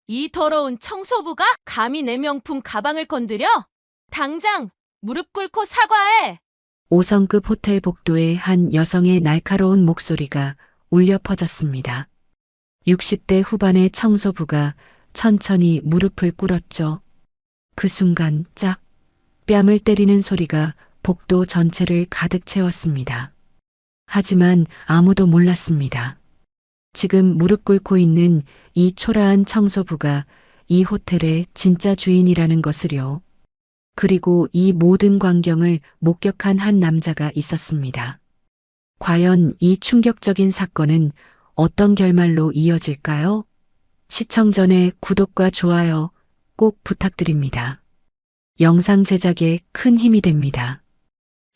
이 더러운 청소부가 감히 내 명품 가방을 건드려? 당장 무릎 꿇고 사과해! 5성급 호텔 복도에 한 여성의 날카로운 목소리가 울려 퍼졌습니다. 60대 후반의 청소부가 천천히 무릎을 꿇었죠. 그 순간 짝 뺨을 때리는 소리가 복도 전체를 가득 채웠습니다. 하지만 아무도 몰랐습니다. 지금 무릎 꿇고 있는 이 초라한 청소부가 이 호텔의 진짜 주인이라는 것을요. 그리고 이 모든 광경을 목격한 한 남자가 있었습니다. 과연 이 충격적인 사건은 어떤 결말로 이어질까요? 시청 전에 구독과 좋아요 꼭 부탁드립니다. 영상 제작에 큰 힘이 됩니다.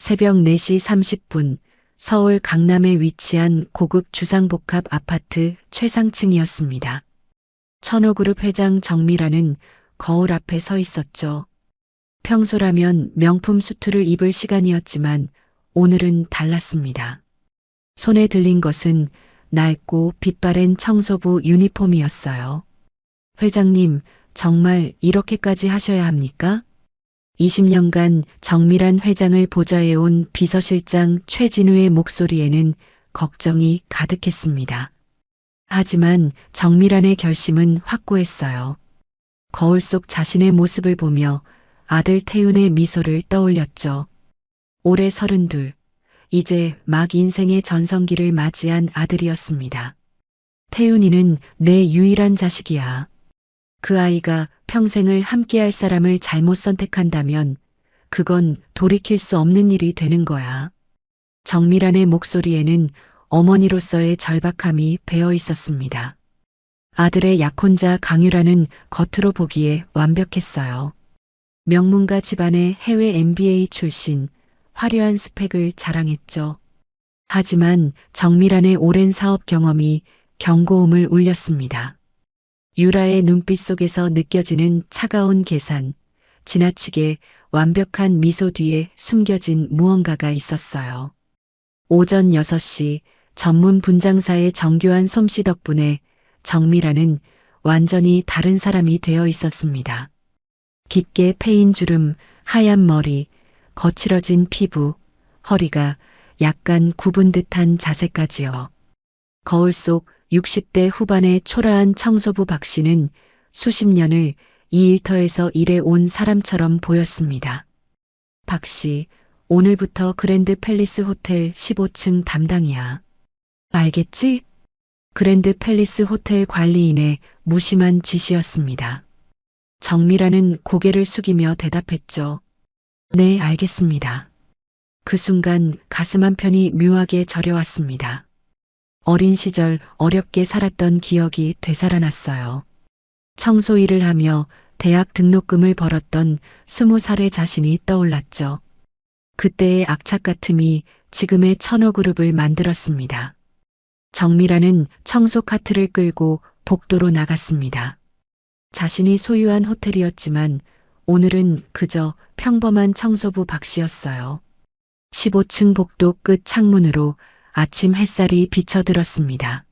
새벽 4시 30분 서울 강남에 위치한 고급 주상복합 아파트 최상층이었습니다. 천호그룹 회장 정미라는 거울 앞에 서 있었죠. 평소라면 명품 수트를 입을 시간이었지만 오늘은 달랐습니다. 손에 들린 것은 낡고 빛바랜 청소부 유니폼이었어요. 회장님, 정말 이렇게까지 하셔야 합니까? 20년간 정밀한 회장을 보좌해온 비서실장 최진우의 목소리에는 걱정이 가득했습니다. 하지만 정밀한의 결심은 확고했어요. 거울 속 자신의 모습을 보며 아들 태윤의 미소를 떠올렸죠. 올해 32, 이제 막 인생의 전성기를 맞이한 아들이었습니다. 태윤이는 내 유일한 자식이야. 그 아이가 평생을 함께할 사람을 잘못 선택한다면 그건 돌이킬 수 없는 일이 되는 거야. 정밀한의 목소리에는 어머니로서의 절박함이 배어 있었습니다. 아들의 약혼자 강유라는 겉으로 보기에 완벽했어요. 명문가 집안의 해외 MBA 출신, 화려한 스펙을 자랑했죠. 하지만 정밀한의 오랜 사업 경험이 경고음을 울렸습니다. 유라의 눈빛 속에서 느껴지는 차가운 계산, 지나치게 완벽한 미소 뒤에 숨겨진 무언가가 있었어요. 오전 6시 전문 분장사의 정교한 솜씨 덕분에 정밀한은 완전히 다른 사람이 되어 있었습니다. 깊게 패인 주름, 하얀 머리, 거칠어진 피부, 허리가 약간 굽은 듯한 자세까지요. 거울 속 60대 후반의 초라한 청소부 박 씨는 수십 년을 이 일터에서 일해온 사람처럼 보였습니다. 박 씨, 오늘부터 그랜드 팰리스 호텔 15층 담당이야. 알겠지? 그랜드 팰리스 호텔 관리인의 무심한 지시였습니다. 정미라는 고개를 숙이며 대답했죠. 네, 알겠습니다. 그 순간 가슴 한편이 묘하게 저려왔습니다. 어린 시절 어렵게 살았던 기억이 되살아났어요. 청소 일을 하며 대학 등록금을 벌었던 20살의 자신이 떠올랐죠. 그때의 악착 같음이 지금의 천호그룹을 만들었습니다. 정미라는 청소 카트를 끌고 복도로 나갔습니다. 자신이 소유한 호텔이었지만 오늘은 그저 평범한 청소부 박 씨였어요. 15층 복도 끝 창문으로 아침 햇살이 비쳐들었습니다.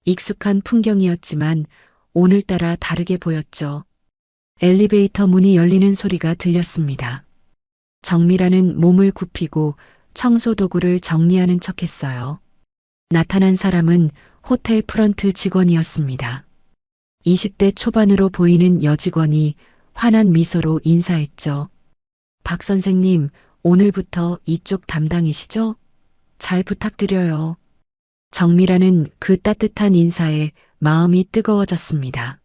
익숙한 풍경이었지만 오늘따라 다르게 보였죠. 엘리베이터 문이 열리는 소리가 들렸습니다. 정미라는 몸을 굽히고 청소 도구를 정리하는 척했어요. 나타난 사람은 호텔 프런트 직원이었습니다. 20대 초반으로 보이는 여직원이 환한 미소로 인사했죠. 박 선생님, 오늘부터 이쪽 담당이시죠? 잘 부탁드려요. 정미라는 그 따뜻한 인사에 마음이 뜨거워졌습니다.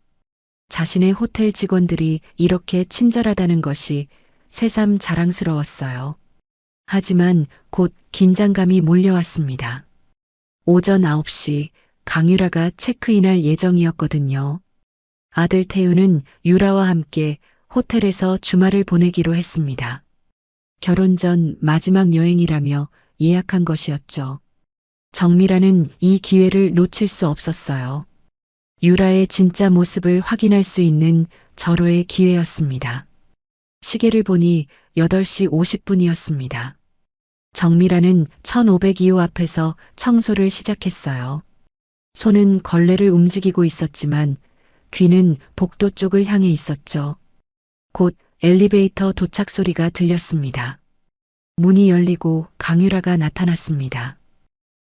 자신의 호텔 직원들이 이렇게 친절하다는 것이 새삼 자랑스러웠어요. 하지만 곧 긴장감이 몰려왔습니다. 오전 9시 강유라가 체크인할 예정이었거든요. 아들 태우는 유라와 함께 호텔에서 주말을 보내기로 했습니다. 결혼 전 마지막 여행이라며 예약한 것이었죠. 정미라는 이 기회를 놓칠 수 없었어요. 유라의 진짜 모습을 확인할 수 있는 절호의 기회였습니다. 시계를 보니 8시 50분이었습니다. 정미라는 1502호 앞에서 청소를 시작했어요. 손은 걸레를 움직이고 있었지만 귀는 복도 쪽을 향해 있었죠. 곧 엘리베이터 도착 소리가 들렸습니다. 문이 열리고 강유라가 나타났습니다.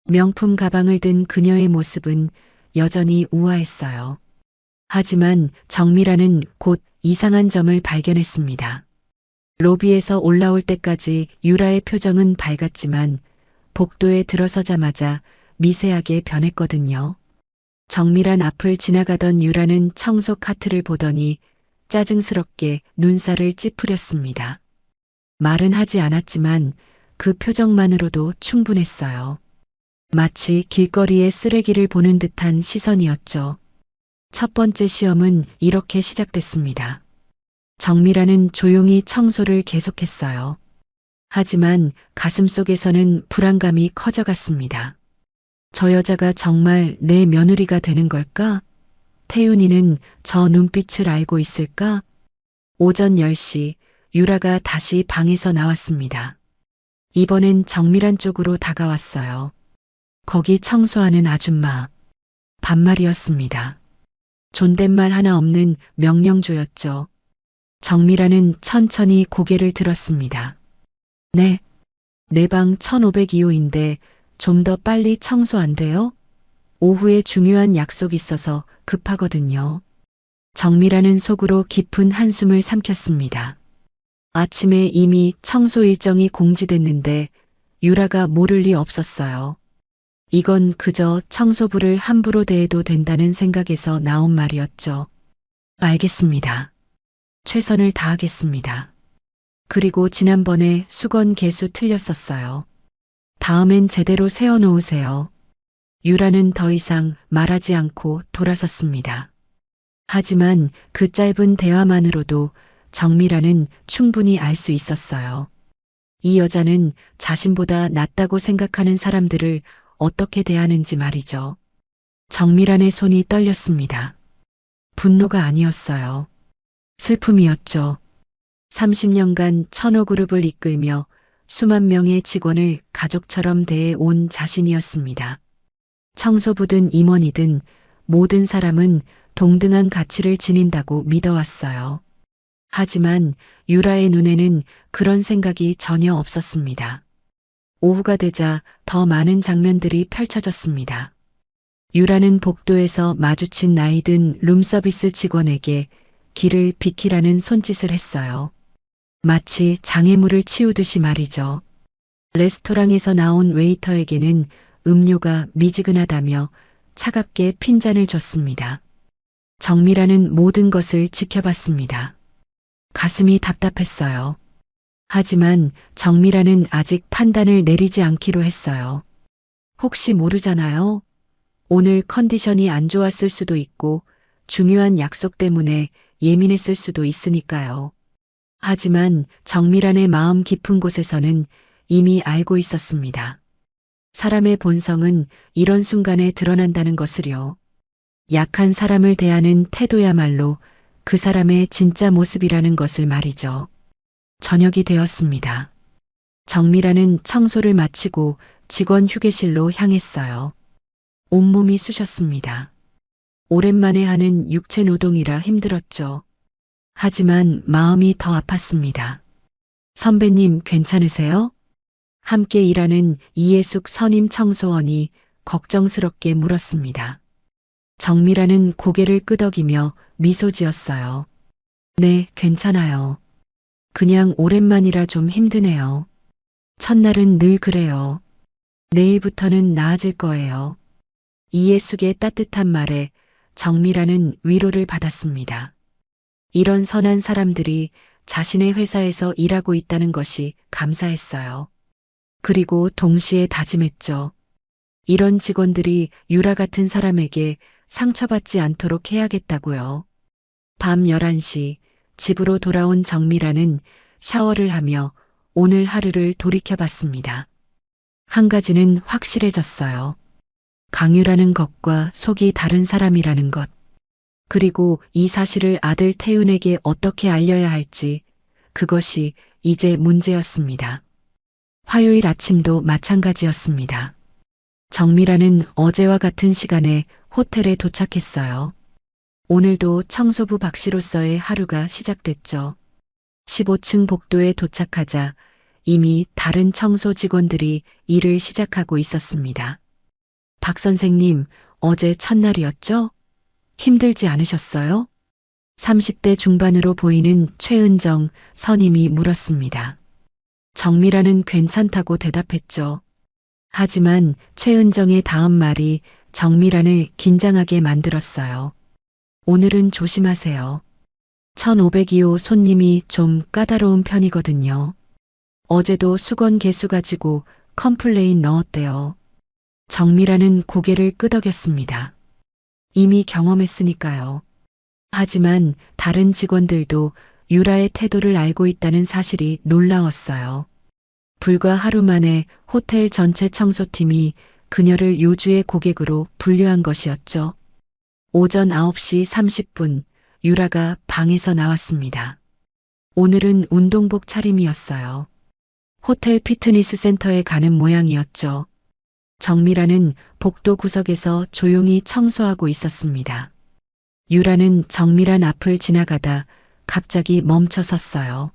명품 가방을 든 그녀의 모습은 여전히 우아했어요. 하지만 정미라는 곧 이상한 점을 발견했습니다. 로비에서 올라올 때까지 유라의 표정은 밝았지만 복도에 들어서자마자 미세하게 변했거든요. 정밀한 앞을 지나가던 유라는 청소 카트를 보더니 짜증스럽게 눈살을 찌푸렸습니다. 말은 하지 않았지만 그 표정만으로도 충분했어요. 마치 길거리의 쓰레기를 보는 듯한 시선이었죠. 첫 번째 시험은 이렇게 시작됐습니다. 정미라는 조용히 청소를 계속했어요. 하지만 가슴속에서는 불안감이 커져갔습니다. 저 여자가 정말 내 며느리가 되는 걸까? 태윤이는 저 눈빛을 알고 있을까? 오전 10시 유라가 다시 방에서 나왔습니다. 이번엔 정밀한 쪽으로 다가왔어요. 거기 청소하는 아줌마. 반말이었습니다. 존댓말 하나 없는 명령조였죠. 정미라는 천천히 고개를 들었습니다. 네. 내 방 1502호인데 좀 더 빨리 청소 안 돼요? 오후에 중요한 약속 있어서 급하거든요. 정미라는 속으로 깊은 한숨을 삼켰습니다. 아침에 이미 청소 일정이 공지됐는데 유라가 모를 리 없었어요. 이건 그저 청소부를 함부로 대해도 된다는 생각에서 나온 말이었죠. 알겠습니다. 최선을 다하겠습니다. 그리고 지난번에 수건 개수 틀렸었어요. 다음엔 제대로 세워놓으세요. 유라는 더 이상 말하지 않고 돌아섰습니다. 하지만 그 짧은 대화만으로도 정미라는 충분히 알 수 있었어요. 이 여자는 자신보다 낫다고 생각하는 사람들을 어떻게 대하는지 말이죠. 정미란의 손이 떨렸습니다. 분노가 아니었어요. 슬픔이었죠. 30년간 천호그룹을 이끌며 수만 명의 직원을 가족처럼 대해온 자신이었습니다. 청소부든 임원이든 모든 사람은 동등한 가치를 지닌다고 믿어왔어요. 하지만 유라의 눈에는 그런 생각이 전혀 없었습니다. 오후가 되자 더 많은 장면들이 펼쳐졌습니다. 유라는 복도에서 마주친 나이든 룸서비스 직원에게 길을 비키라는 손짓을 했어요. 마치 장애물을 치우듯이 말이죠. 레스토랑에서 나온 웨이터에게는 음료가 미지근하다며 차갑게 핀잔을 줬습니다. 정미라는 모든 것을 지켜봤습니다. 가슴이 답답했어요. 하지만 정미라는 아직 판단을 내리지 않기로 했어요. 혹시 모르잖아요. 오늘 컨디션이 안 좋았을 수도 있고 중요한 약속 때문에 예민했을 수도 있으니까요. 하지만 정미란의 마음 깊은 곳에서는 이미 알고 있었습니다. 사람의 본성은 이런 순간에 드러난다는 것을요. 약한 사람을 대하는 태도야말로 그 사람의 진짜 모습이라는 것을 말이죠. 저녁이 되었습니다. 정미란은 청소를 마치고 직원 휴게실로 향했어요. 온몸이 쑤셨습니다. 오랜만에 하는 육체 노동이라 힘들었죠. 하지만 마음이 더 아팠습니다. 선배님 괜찮으세요? 함께 일하는 이예숙 선임 청소원이 걱정스럽게 물었습니다. 정미라는 고개를 끄덕이며 미소 지었어요. 네, 괜찮아요. 그냥 오랜만이라 좀 힘드네요. 첫날은 늘 그래요. 내일부터는 나아질 거예요. 이예숙의 따뜻한 말에 정미라는 위로를 받았습니다. 이런 선한 사람들이 자신의 회사에서 일하고 있다는 것이 감사했어요. 그리고 동시에 다짐했죠. 이런 직원들이 유라 같은 사람에게 상처받지 않도록 해야겠다고요. 밤 11시 집으로 돌아온 정미라는 샤워를 하며 오늘 하루를 돌이켜봤습니다. 한 가지는 확실해졌어요. 강유라는 것과 속이 다른 사람이라는 것. 그리고 이 사실을 아들 태윤에게 어떻게 알려야 할지 그것이 이제 문제였습니다. 화요일 아침도 마찬가지였습니다. 정미라는 어제와 같은 시간에 호텔에 도착했어요. 오늘도 청소부 박 씨로서의 하루가 시작됐죠. 15층 복도에 도착하자 이미 다른 청소 직원들이 일을 시작하고 있었습니다. 박 선생님, 어제 첫날이었죠? 힘들지 않으셨어요? 30대 중반으로 보이는 최은정 선임이 물었습니다. 정미라는 괜찮다고 대답했죠. 하지만 최은정의 다음 말이 정미란을 긴장하게 만들었어요. 오늘은 조심하세요. 1502호 손님이 좀 까다로운 편이거든요. 어제도 수건 개수 가지고 컴플레인 넣었대요. 정미란은 고개를 끄덕였습니다. 이미 경험했으니까요. 하지만 다른 직원들도 유라의 태도를 알고 있다는 사실이 놀라웠어요. 불과 하루 만에 호텔 전체 청소팀이 그녀를 요주의 고객으로 분류한 것이었죠. 오전 9시 30분 유라가 방에서 나왔습니다. 오늘은 운동복 차림이었어요. 호텔 피트니스 센터에 가는 모양이었죠. 정미라는 복도 구석에서 조용히 청소하고 있었습니다. 유라는 정미란 앞을 지나가다 갑자기 멈춰 섰어요.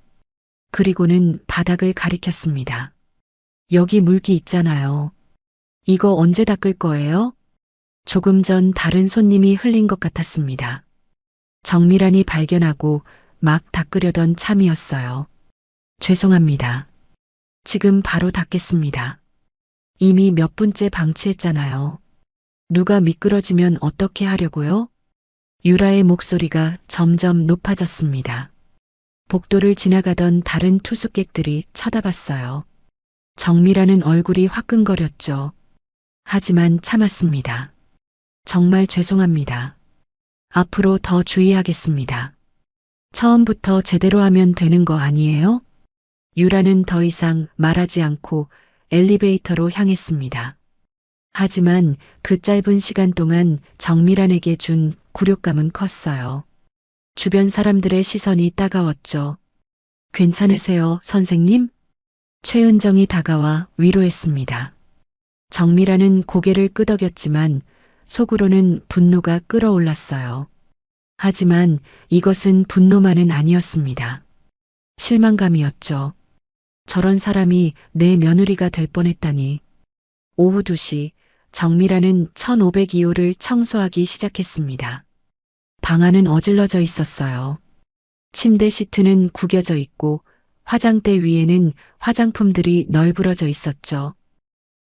그리고는 바닥을 가리켰습니다. 여기 물기 있잖아요. 이거 언제 닦을 거예요? 조금 전 다른 손님이 흘린 것 같았습니다. 정미란이 발견하고 막 닦으려던 참이었어요. 죄송합니다. 지금 바로 닦겠습니다. 이미 몇 분째 방치했잖아요. 누가 미끄러지면 어떻게 하려고요? 유라의 목소리가 점점 높아졌습니다. 복도를 지나가던 다른 투숙객들이 쳐다봤어요. 정미라는 얼굴이 화끈거렸죠. 하지만 참았습니다. 정말 죄송합니다. 앞으로 더 주의하겠습니다. 처음부터 제대로 하면 되는 거 아니에요? 유라는 더 이상 말하지 않고 엘리베이터로 향했습니다. 하지만 그 짧은 시간 동안 정미란에게 준 굴욕감은 컸어요. 주변 사람들의 시선이 따가웠죠. 괜찮으세요, 선생님? 최은정이 다가와 위로했습니다. 정미란은 고개를 끄덕였지만 속으로는 분노가 끓어올랐어요. 하지만 이것은 분노만은 아니었습니다. 실망감이었죠. 저런 사람이 내 며느리가 될 뻔했다니. 오후 2시 정미라는 1502호를 청소하기 시작했습니다. 방 안은 어질러져 있었어요. 침대 시트는 구겨져 있고 화장대 위에는 화장품들이 널브러져 있었죠.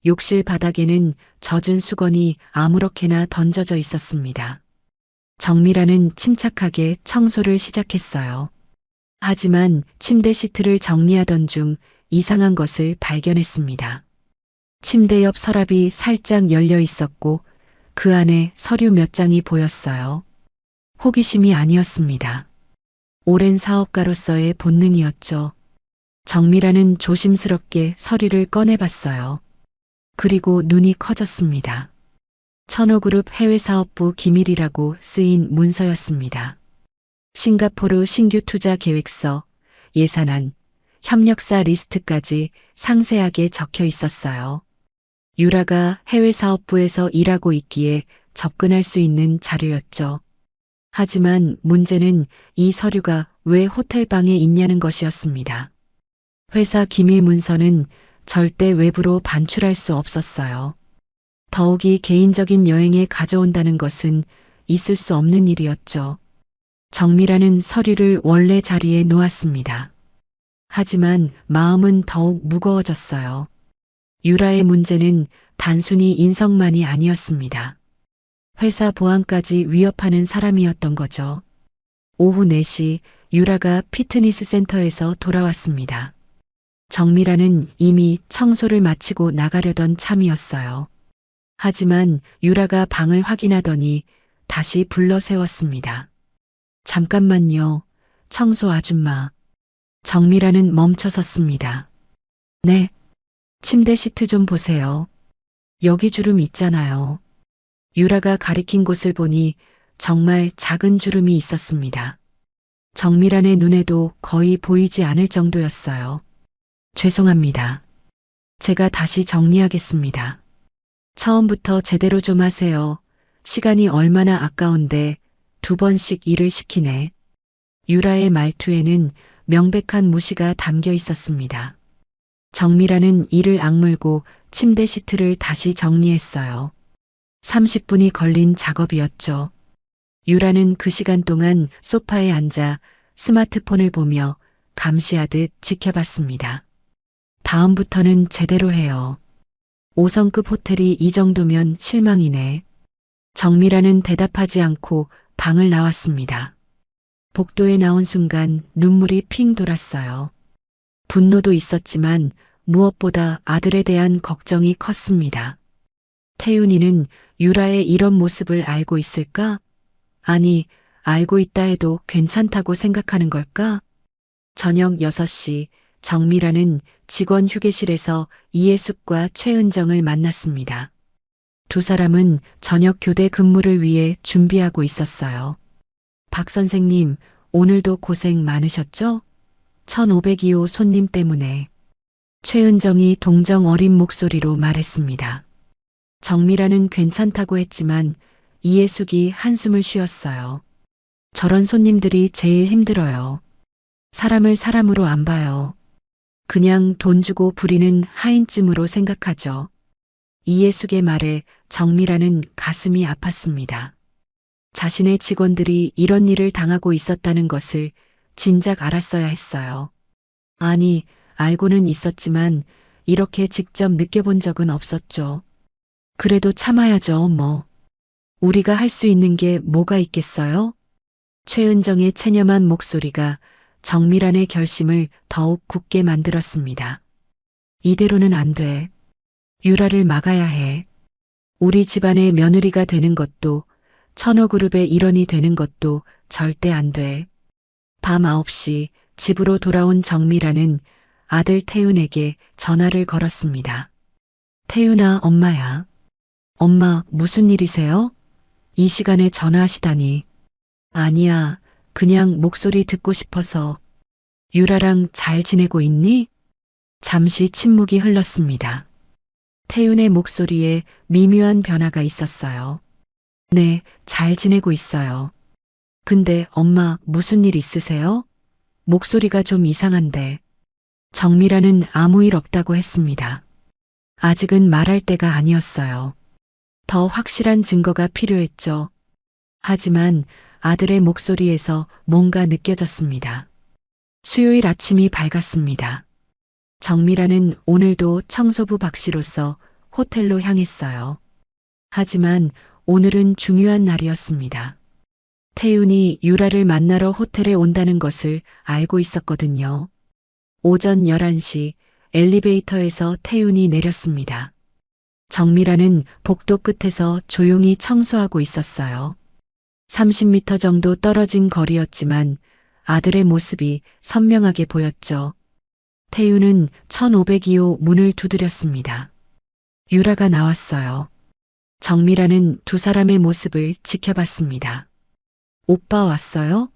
욕실 바닥에는 젖은 수건이 아무렇게나 던져져 있었습니다. 정미라는 침착하게 청소를 시작했어요. 하지만 침대 시트를 정리하던 중 이상한 것을 발견했습니다. 침대 옆 서랍이 살짝 열려 있었고 그 안에 서류 몇 장이 보였어요. 호기심이 아니었습니다. 오랜 사업가로서의 본능이었죠. 정미라는 조심스럽게 서류를 꺼내봤어요. 그리고 눈이 커졌습니다. 천호그룹 해외사업부 기밀이라고 쓰인 문서였습니다. 싱가포르 신규 투자 계획서, 예산안, 협력사 리스트까지 상세하게 적혀 있었어요. 유라가 해외사업부에서 일하고 있기에 접근할 수 있는 자료였죠. 하지만 문제는 이 서류가 왜 호텔방에 있냐는 것이었습니다. 회사 기밀 문서는 절대 외부로 반출할 수 없었어요. 더욱이 개인적인 여행에 가져온다는 것은 있을 수 없는 일이었죠. 정미라는 서류를 원래 자리에 놓았습니다. 하지만 마음은 더욱 무거워졌어요. 유라의 문제는 단순히 인성만이 아니었습니다. 회사 보안까지 위협하는 사람이었던 거죠. 오후 4시 유라가 피트니스 센터에서 돌아왔습니다. 정미라는 이미 청소를 마치고 나가려던 참이었어요. 하지만 유라가 방을 확인하더니 다시 불러 세웠습니다. 잠깐만요, 청소 아줌마. 정미라는 멈춰 섰습니다. 네, 침대 시트 좀 보세요. 여기 주름 있잖아요. 유라가 가리킨 곳을 보니 정말 작은 주름이 있었습니다. 정미란의 눈에도 거의 보이지 않을 정도였어요. 죄송합니다. 제가 다시 정리하겠습니다. 처음부터 제대로 좀 하세요. 시간이 얼마나 아까운데 2번씩 일을 시키네. 유라의 말투에는 명백한 무시가 담겨 있었습니다. 정미라는 이를 악물고 침대 시트를 다시 정리했어요. 30분이 걸린 작업이었죠. 유라는 그 시간 동안 소파에 앉아 스마트폰을 보며 감시하듯 지켜봤습니다. 다음부터는 제대로 해요. 5성급 호텔이 이 정도면 실망이네. 정미라는 대답하지 않고 방을 나왔습니다. 복도에 나온 순간 눈물이 핑 돌았어요. 분노도 있었지만 무엇보다 아들에 대한 걱정이 컸습니다. 태윤이는 유라의 이런 모습을 알고 있을까? 아니, 알고 있다 해도 괜찮다고 생각하는 걸까? 저녁 6시 정미라는 직원 휴게실에서 이예숙과 최은정을 만났습니다. 두 사람은 저녁 교대 근무를 위해 준비하고 있었어요. 박 선생님, 오늘도 고생 많으셨죠? 1502호 손님 때문에. 최은정이 동정 어린 목소리로 말했습니다. 정미라는 괜찮다고 했지만 이예숙이 한숨을 쉬었어요. 저런 손님들이 제일 힘들어요. 사람을 사람으로 안 봐요. 그냥 돈 주고 부리는 하인쯤으로 생각하죠. 이예숙의 말에 정미라는 가슴이 아팠습니다. 자신의 직원들이 이런 일을 당하고 있었다는 것을 진작 알았어야 했어요. 아니, 알고는 있었지만 이렇게 직접 느껴본 적은 없었죠. 그래도 참아야죠, 뭐. 우리가 할 수 있는 게 뭐가 있겠어요? 최은정의 체념한 목소리가 정미란의 결심을 더욱 굳게 만들었습니다. 이대로는 안 돼. 유라를 막아야 해. 우리 집안의 며느리가 되는 것도 천호그룹의 일원이 되는 것도 절대 안 돼. 밤 9시 집으로 돌아온 정미란은 아들 태윤에게 전화를 걸었습니다. 태윤아, 엄마야. 엄마, 무슨 일이세요? 이 시간에 전화하시다니. 아니야, 그냥 목소리 듣고 싶어서. 유라랑 잘 지내고 있니? 잠시 침묵이 흘렀습니다. 태윤의 목소리에 미묘한 변화가 있었어요. 네, 잘 지내고 있어요. 근데 엄마, 무슨 일 있으세요? 목소리가 좀 이상한데. 정미라는 아무 일 없다고 했습니다. 아직은 말할 때가 아니었어요. 더 확실한 증거가 필요했죠. 하지만 아들의 목소리에서 뭔가 느껴졌습니다. 수요일 아침이 밝았습니다. 정미라는 오늘도 청소부 박씨로서 호텔로 향했어요. 하지만 오늘은 중요한 날이었습니다. 태윤이 유라를 만나러 호텔에 온다는 것을 알고 있었거든요. 오전 11시 엘리베이터에서 태윤이 내렸습니다. 정미라는 복도 끝에서 조용히 청소하고 있었어요. 30m 정도 떨어진 거리였지만 아들의 모습이 선명하게 보였죠. 태윤은 1502호 문을 두드렸습니다. 유라가 나왔어요. 정미라는 두 사람의 모습을 지켜봤습니다. 오빠 왔어요?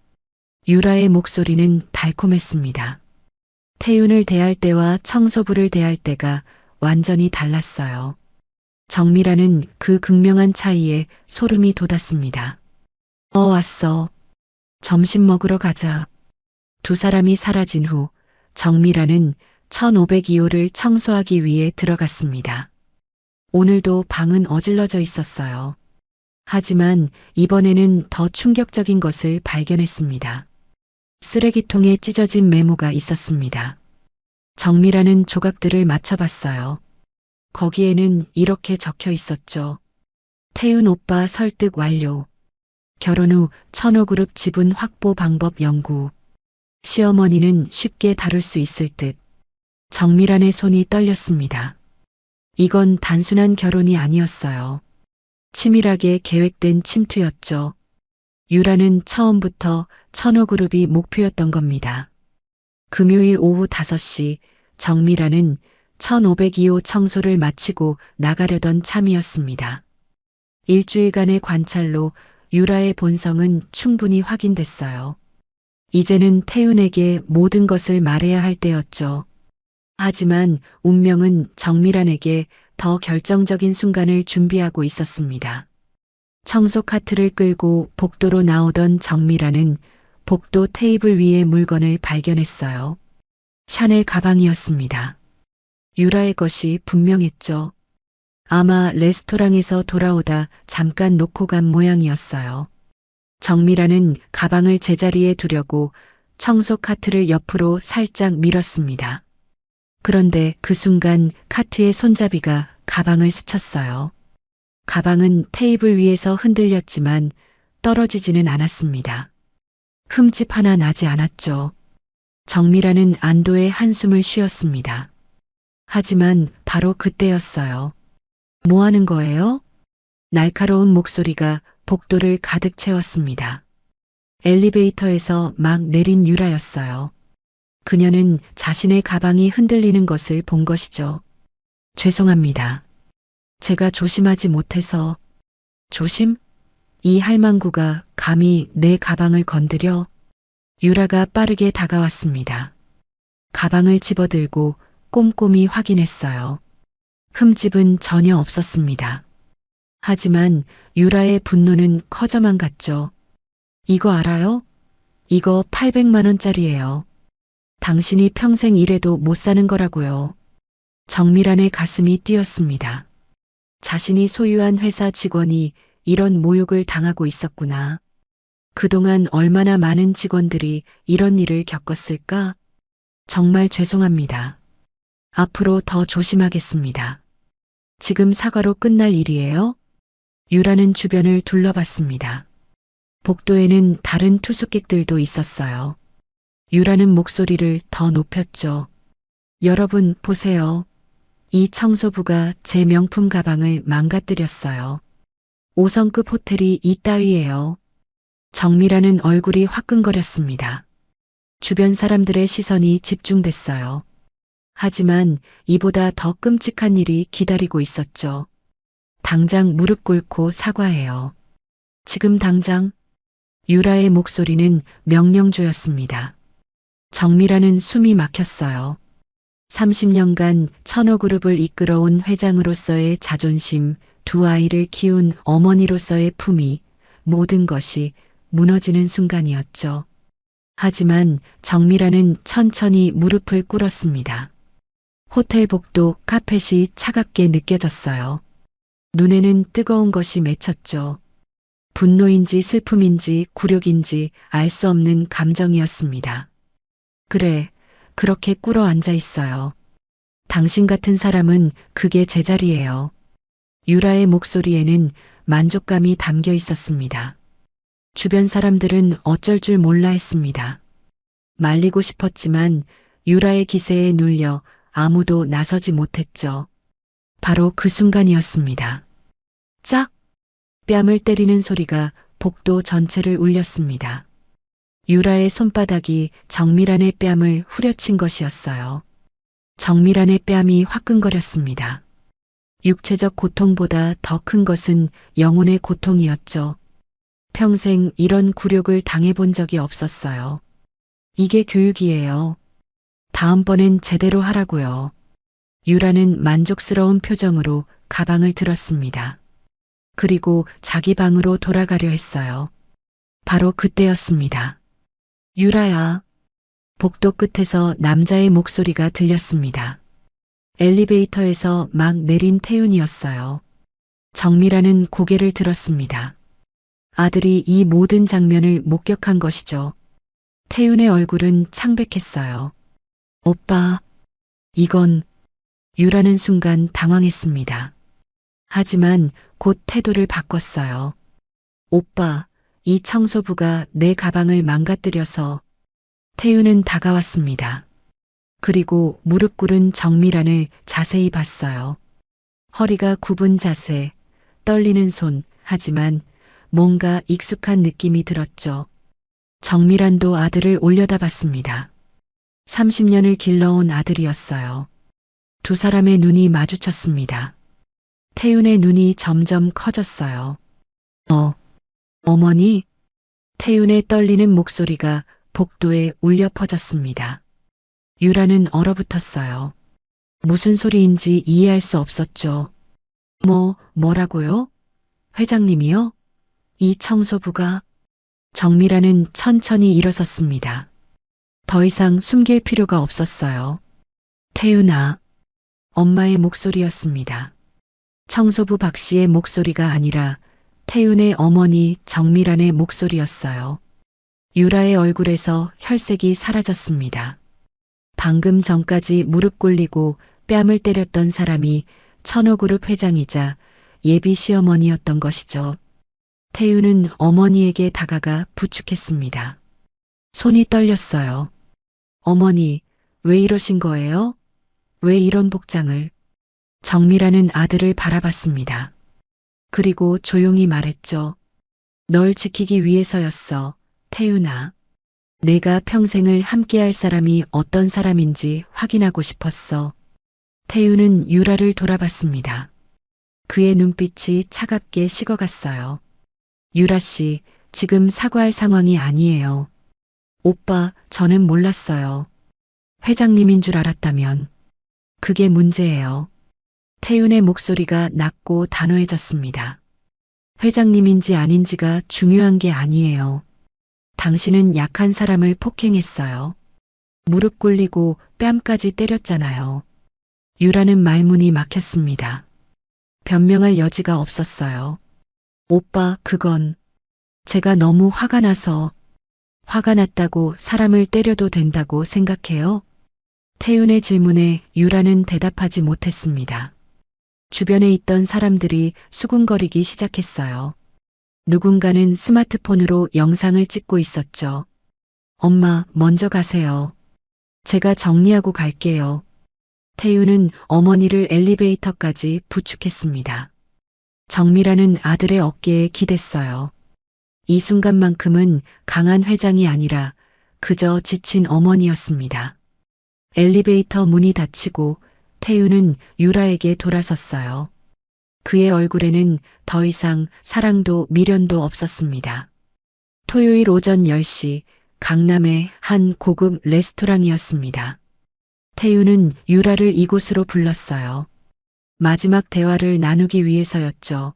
유라의 목소리는 달콤했습니다. 태윤을 대할 때와 청소부를 대할 때가 완전히 달랐어요. 정미라는 그 극명한 차이에 소름이 돋았습니다. 왔어. 점심 먹으러 가자. 두 사람이 사라진 후 정미라는 1502호를 청소하기 위해 들어갔습니다. 오늘도 방은 어질러져 있었어요. 하지만 이번에는 더 충격적인 것을 발견했습니다. 쓰레기통에 찢어진 메모가 있었습니다. 정미라는 조각들을 맞춰봤어요. 거기에는 이렇게 적혀 있었죠. 태윤 오빠 설득 완료. 결혼 후 천호그룹 지분 확보 방법 연구. 시어머니는 쉽게 다룰 수 있을 듯. 정미란의 손이 떨렸습니다. 이건 단순한 결혼이 아니었어요. 치밀하게 계획된 침투였죠. 유라는 처음부터 천호그룹이 목표였던 겁니다. 금요일 오후 5시 정미란은 1502호 청소를 마치고 나가려던 참이었습니다. 일주일간의 관찰로 유라의 본성은 충분히 확인됐어요. 이제는 태윤에게 모든 것을 말해야 할 때였죠. 하지만 운명은 정미란에게 더 결정적인 순간을 준비하고 있었습니다. 청소 카트를 끌고 복도로 나오던 정미라는 복도 테이블 위에 물건을 발견했어요. 샤넬 가방이었습니다. 유라의 것이 분명했죠. 아마 레스토랑에서 돌아오다 잠깐 놓고 간 모양이었어요. 정미라는 가방을 제자리에 두려고 청소 카트를 옆으로 살짝 밀었습니다. 그런데 그 순간 카트의 손잡이가 가방을 스쳤어요. 가방은 테이블 위에서 흔들렸지만 떨어지지는 않았습니다. 흠집 하나 나지 않았죠. 정미라는 안도의 한숨을 쉬었습니다. 하지만 바로 그때였어요. 뭐 하는 거예요? 날카로운 목소리가 복도를 가득 채웠습니다. 엘리베이터에서 막 내린 유라였어요. 그녀는 자신의 가방이 흔들리는 것을 본 것이죠. 죄송합니다. 제가 조심하지 못해서. 조심? 이 할망구가 감히 내 가방을 건드려? 유라가 빠르게 다가왔습니다. 가방을 집어들고 꼼꼼히 확인했어요. 흠집은 전혀 없었습니다. 하지만 유라의 분노는 커져만 갔죠. 이거 알아요? 이거 800만 원짜리예요. 당신이 평생 일해도 못 사는 거라고요. 정미란의 가슴이 뛰었습니다. 자신이 소유한 회사 직원이 이런 모욕을 당하고 있었구나. 그동안 얼마나 많은 직원들이 이런 일을 겪었을까? 정말 죄송합니다. 앞으로 더 조심하겠습니다. 지금 사과로 끝날 일이에요? 유라는 주변을 둘러봤습니다. 복도에는 다른 투숙객들도 있었어요. 유라는 목소리를 더 높였죠. 여러분, 보세요. 이 청소부가 제 명품 가방을 망가뜨렸어요. 5성급 호텔이 이따위예요. 정미라는 얼굴이 화끈거렸습니다. 주변 사람들의 시선이 집중됐어요. 하지만 이보다 더 끔찍한 일이 기다리고 있었죠. 당장 무릎 꿇고 사과해요. 지금 당장. 유라의 목소리는 명령조였습니다. 정미라는 숨이 막혔어요. 30년간 천호그룹을 이끌어온 회장으로서의 자존심, 두 아이를 키운 어머니로서의 품위, 모든 것이 무너지는 순간이었죠. 하지만 정미라는 천천히 무릎을 꿇었습니다. 호텔 복도 카펫이 차갑게 느껴졌어요. 눈에는 뜨거운 것이 맺혔죠. 분노인지 슬픔인지 굴욕인지 알 수 없는 감정이었습니다. 그래, 그렇게 꿇어 앉아 있어요. 당신 같은 사람은 그게 제자리예요. 유라의 목소리에는 만족감이 담겨 있었습니다. 주변 사람들은 어쩔 줄 몰라 했습니다. 말리고 싶었지만 유라의 기세에 눌려 아무도 나서지 못했죠. 바로 그 순간이었습니다. 짝! 뺨을 때리는 소리가 복도 전체를 울렸습니다. 유라의 손바닥이 정미란의 뺨을 후려친 것이었어요. 정미란의 뺨이 화끈거렸습니다. 육체적 고통보다 더 큰 것은 영혼의 고통이었죠. 평생 이런 굴욕을 당해본 적이 없었어요. 이게 교육이에요. 다음번엔 제대로 하라고요. 유라는 만족스러운 표정으로 가방을 들었습니다. 그리고 자기 방으로 돌아가려 했어요. 바로 그때였습니다. 유라야. 복도 끝에서 남자의 목소리가 들렸습니다. 엘리베이터에서 막 내린 태윤이었어요. 정미라는 고개를 들었습니다. 아들이 이 모든 장면을 목격한 것이죠. 태윤의 얼굴은 창백했어요. 오빠, 이건... 유라는 순간 당황했습니다. 하지만 곧 태도를 바꿨어요. 오빠, 이 청소부가 내 가방을 망가뜨려서. 태윤은 다가왔습니다. 그리고 무릎 꿇은 정미란을 자세히 봤어요. 허리가 굽은 자세, 떨리는 손, 하지만 뭔가 익숙한 느낌이 들었죠. 정미란도 아들을 올려다봤습니다. 30년을 길러온 아들이었어요. 두 사람의 눈이 마주쳤습니다. 태윤의 눈이 점점 커졌어요. 어머니? 태윤의 떨리는 목소리가 복도에 울려 퍼졌습니다. 유라는 얼어붙었어요. 무슨 소리인지 이해할 수 없었죠. 뭐라고요? 회장님이요? 이 청소부가 정미라는 천천히 일어섰습니다. 더 이상 숨길 필요가 없었어요. 태윤아, 엄마의 목소리였습니다. 청소부 박 씨의 목소리가 아니라 태윤의 어머니 정미란의 목소리였어요. 유라의 얼굴에서 혈색이 사라졌습니다. 방금 전까지 무릎 꿇리고 뺨을 때렸던 사람이 천호그룹 회장이자 예비 시어머니였던 것이죠. 태윤은 어머니에게 다가가 부축했습니다. 손이 떨렸어요. 어머니, 왜 이러신 거예요? 왜 이런 복장을? 정미라는 아들을 바라봤습니다. 그리고 조용히 말했죠. 널 지키기 위해서였어, 태윤아. 내가 평생을 함께할 사람이 어떤 사람인지 확인하고 싶었어. 태윤은 유라를 돌아봤습니다. 그의 눈빛이 차갑게 식어갔어요. 유라 씨, 지금 사과할 상황이 아니에요. 오빠, 저는 몰랐어요. 회장님인 줄 알았다면. 그게 문제예요. 태윤의 목소리가 낮고 단호해졌습니다. 회장님인지 아닌지가 중요한 게 아니에요. 당신은 약한 사람을 폭행했어요. 무릎 꿇리고 뺨까지 때렸잖아요. 유라는 말문이 막혔습니다. 변명할 여지가 없었어요. 오빠, 그건 제가 너무 화가 나서. 화가 났다고 사람을 때려도 된다고 생각해요? 태윤의 질문에 유라는 대답하지 못했습니다. 주변에 있던 사람들이 수군거리기 시작했어요. 누군가는 스마트폰으로 영상을 찍고 있었죠. 엄마, 먼저 가세요. 제가 정리하고 갈게요. 태윤은 어머니를 엘리베이터까지 부축했습니다. 정미라는 아들의 어깨에 기댔어요. 이 순간만큼은 강한 회장이 아니라 그저 지친 어머니였습니다. 엘리베이터 문이 닫히고 태윤은 유라에게 돌아섰어요. 그의 얼굴에는 더 이상 사랑도 미련도 없었습니다. 토요일 오전 10시 강남의 한 고급 레스토랑이었습니다. 태윤은 유라를 이곳으로 불렀어요. 마지막 대화를 나누기 위해서였죠.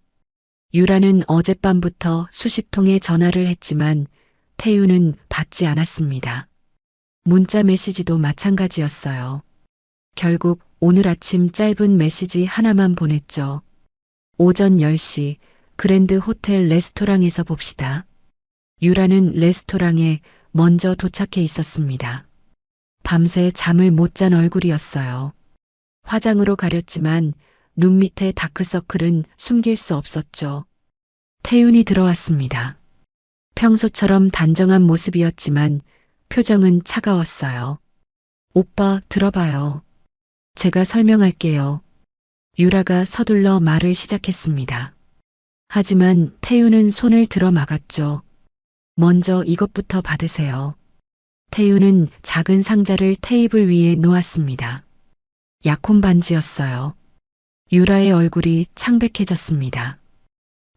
유라는 어젯밤부터 수십 통의 전화를 했지만 태윤은 받지 않았습니다. 문자 메시지도 마찬가지였어요. 결국 오늘 아침 짧은 메시지 하나만 보냈죠. 오전 10시 그랜드 호텔 레스토랑에서 봅시다. 유라는 레스토랑에 먼저 도착해 있었습니다. 밤새 잠을 못 잔 얼굴이었어요. 화장으로 가렸지만 눈 밑에 다크서클은 숨길 수 없었죠. 태윤이 들어왔습니다. 평소처럼 단정한 모습이었지만 표정은 차가웠어요. 오빠, 들어봐요. 제가 설명할게요. 유라가 서둘러 말을 시작했습니다. 하지만 태윤은 손을 들어 막았죠. 먼저 이것부터 받으세요. 태윤은 작은 상자를 테이블 위에 놓았습니다. 약혼 반지였어요. 유라의 얼굴이 창백해졌습니다.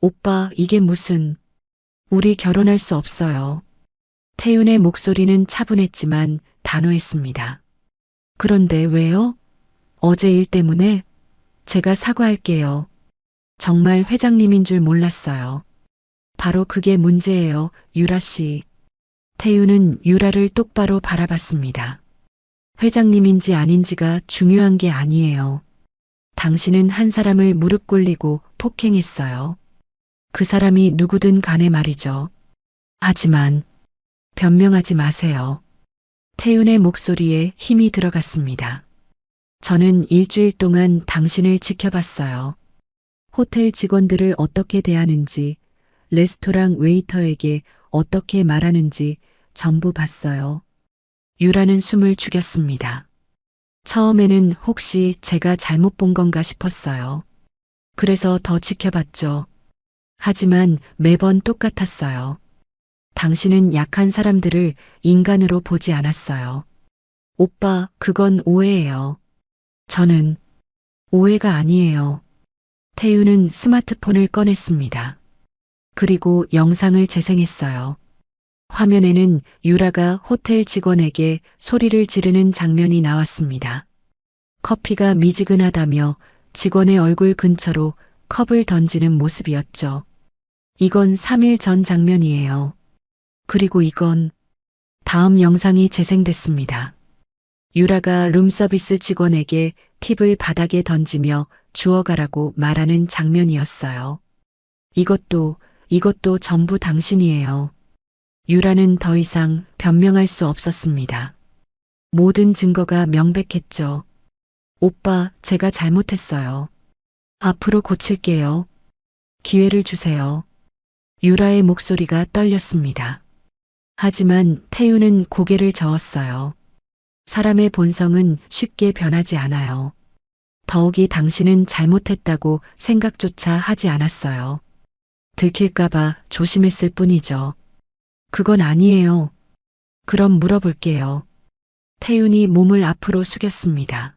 오빠, 이게 무슨... 우리 결혼할 수 없어요. 태윤의 목소리는 차분했지만 단호했습니다. 그런데 왜요? 어제 일 때문에? 제가 사과할게요. 정말 회장님인 줄 몰랐어요. 바로 그게 문제예요, 유라 씨. 태윤은 유라를 똑바로 바라봤습니다. 회장님인지 아닌지가 중요한 게 아니에요. 당신은 한 사람을 무릎 꿇리고 폭행했어요. 그 사람이 누구든 간에 말이죠. 하지만 변명하지 마세요. 태윤의 목소리에 힘이 들어갔습니다. 저는 일주일 동안 당신을 지켜봤어요. 호텔 직원들을 어떻게 대하는지, 레스토랑 웨이터에게 어떻게 말하는지 전부 봤어요. 유라는 숨을 죽였습니다. 처음에는 혹시 제가 잘못 본 건가 싶었어요. 그래서 더 지켜봤죠. 하지만 매번 똑같았어요. 당신은 약한 사람들을 인간으로 보지 않았어요. 오빠, 그건 오해예요. 저는 오해가 아니에요. 태윤은 스마트폰을 꺼냈습니다. 그리고 영상을 재생했어요. 화면에는 유라가 호텔 직원에게 소리를 지르는 장면이 나왔습니다. 커피가 미지근하다며 직원의 얼굴 근처로 컵을 던지는 모습이었죠. 이건 3일 전 장면이에요. 그리고 이건 다음 영상이 재생됐습니다. 유라가 룸서비스 직원에게 팁을 바닥에 던지며 주워가라고 말하는 장면이었어요. 이것도 전부 당신이에요. 유라는 더 이상 변명할 수 없었습니다. 모든 증거가 명백했죠. 오빠, 제가 잘못했어요. 앞으로 고칠게요. 기회를 주세요. 유라의 목소리가 떨렸습니다. 하지만 태우는 고개를 저었어요. 사람의 본성은 쉽게 변하지 않아요. 더욱이 당신은 잘못했다고 생각조차 하지 않았어요. 들킬까봐 조심했을 뿐이죠. 그건 아니에요. 그럼 물어볼게요. 태윤이 몸을 앞으로 숙였습니다.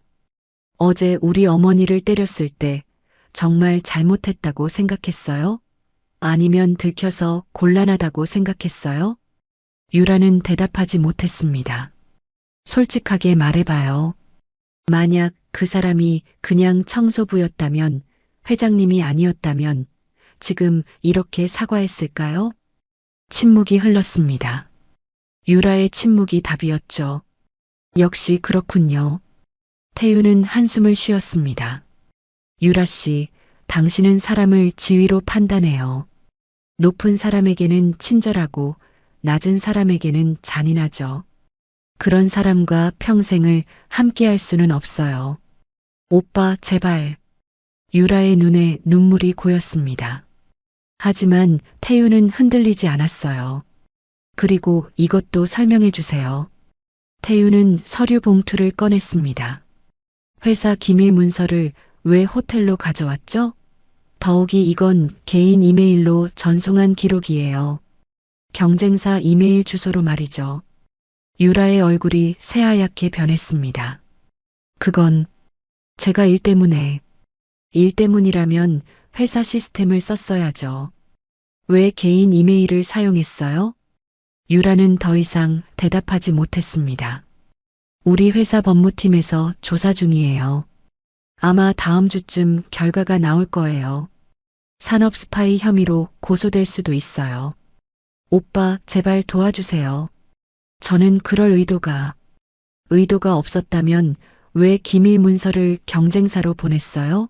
어제 우리 어머니를 때렸을 때 정말 잘못했다고 생각했어요? 아니면 들켜서 곤란하다고 생각했어요? 유라는 대답하지 못했습니다. 솔직하게 말해봐요. 만약 그 사람이 그냥 청소부였다면, 회장님이 아니었다면 지금 이렇게 사과했을까요? 침묵이 흘렀습니다. 유라의 침묵이 답이었죠. 역시 그렇군요. 태유는 한숨을 쉬었습니다. 유라 씨, 당신은 사람을 지위로 판단해요. 높은 사람에게는 친절하고 낮은 사람에게는 잔인하죠. 그런 사람과 평생을 함께 할 수는 없어요. 오빠, 제발. 유라의 눈에 눈물이 고였습니다. 하지만 태유는 흔들리지 않았어요. 그리고 이것도 설명해 주세요. 태유는 서류 봉투를 꺼냈습니다. 회사 기밀 문서를 왜 호텔로 가져왔죠? 더욱이 이건 개인 이메일로 전송한 기록이에요. 경쟁사 이메일 주소로 말이죠. 유라의 얼굴이 새하얗게 변했습니다. 그건 제가 일 때문이라면 회사 시스템을 썼어야죠. 왜 개인 이메일을 사용했어요? 유라는 더 이상 대답하지 못했습니다. 우리 회사 법무팀에서 조사 중이에요. 아마 다음 주쯤 결과가 나올 거예요. 산업 스파이 혐의로 고소될 수도 있어요. 오빠, 제발 도와주세요. 저는 그럴 의도가 없었다면 왜 기밀 문서를 경쟁사로 보냈어요?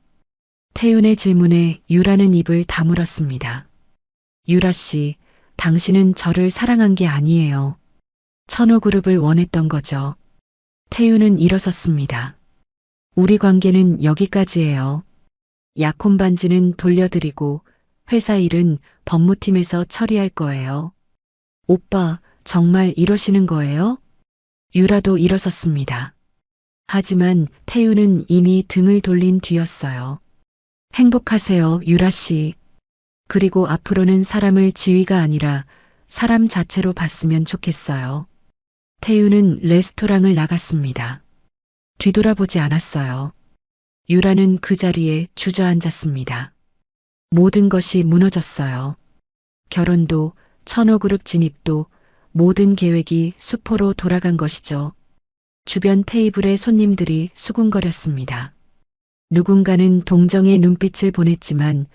태윤의 질문에 유라는 입을 다물었습니다. 유라 씨, 당신은 저를 사랑한 게 아니에요. 천호그룹을 원했던 거죠. 태윤은 일어섰습니다. 우리 관계는 여기까지예요. 약혼 반지는 돌려드리고 회사 일은 법무팀에서 처리할 거예요. 오빠, 정말 이러시는 거예요? 유라도 일어섰습니다. 하지만 태윤은 이미 등을 돌린 뒤였어요. 행복하세요, 유라 씨. 그리고 앞으로는 사람을 지위가 아니라 사람 자체로 봤으면 좋겠어요. 태윤은 레스토랑을 나갔습니다. 뒤돌아보지 않았어요. 유라는 그 자리에 주저앉았습니다. 모든 것이 무너졌어요. 결혼도, 천호그룹 진입도, 모든 계획이 수포로 돌아간 것이죠. 주변 테이블의 손님들이 수군거렸습니다. 누군가는 동정의 눈빛을 보냈지만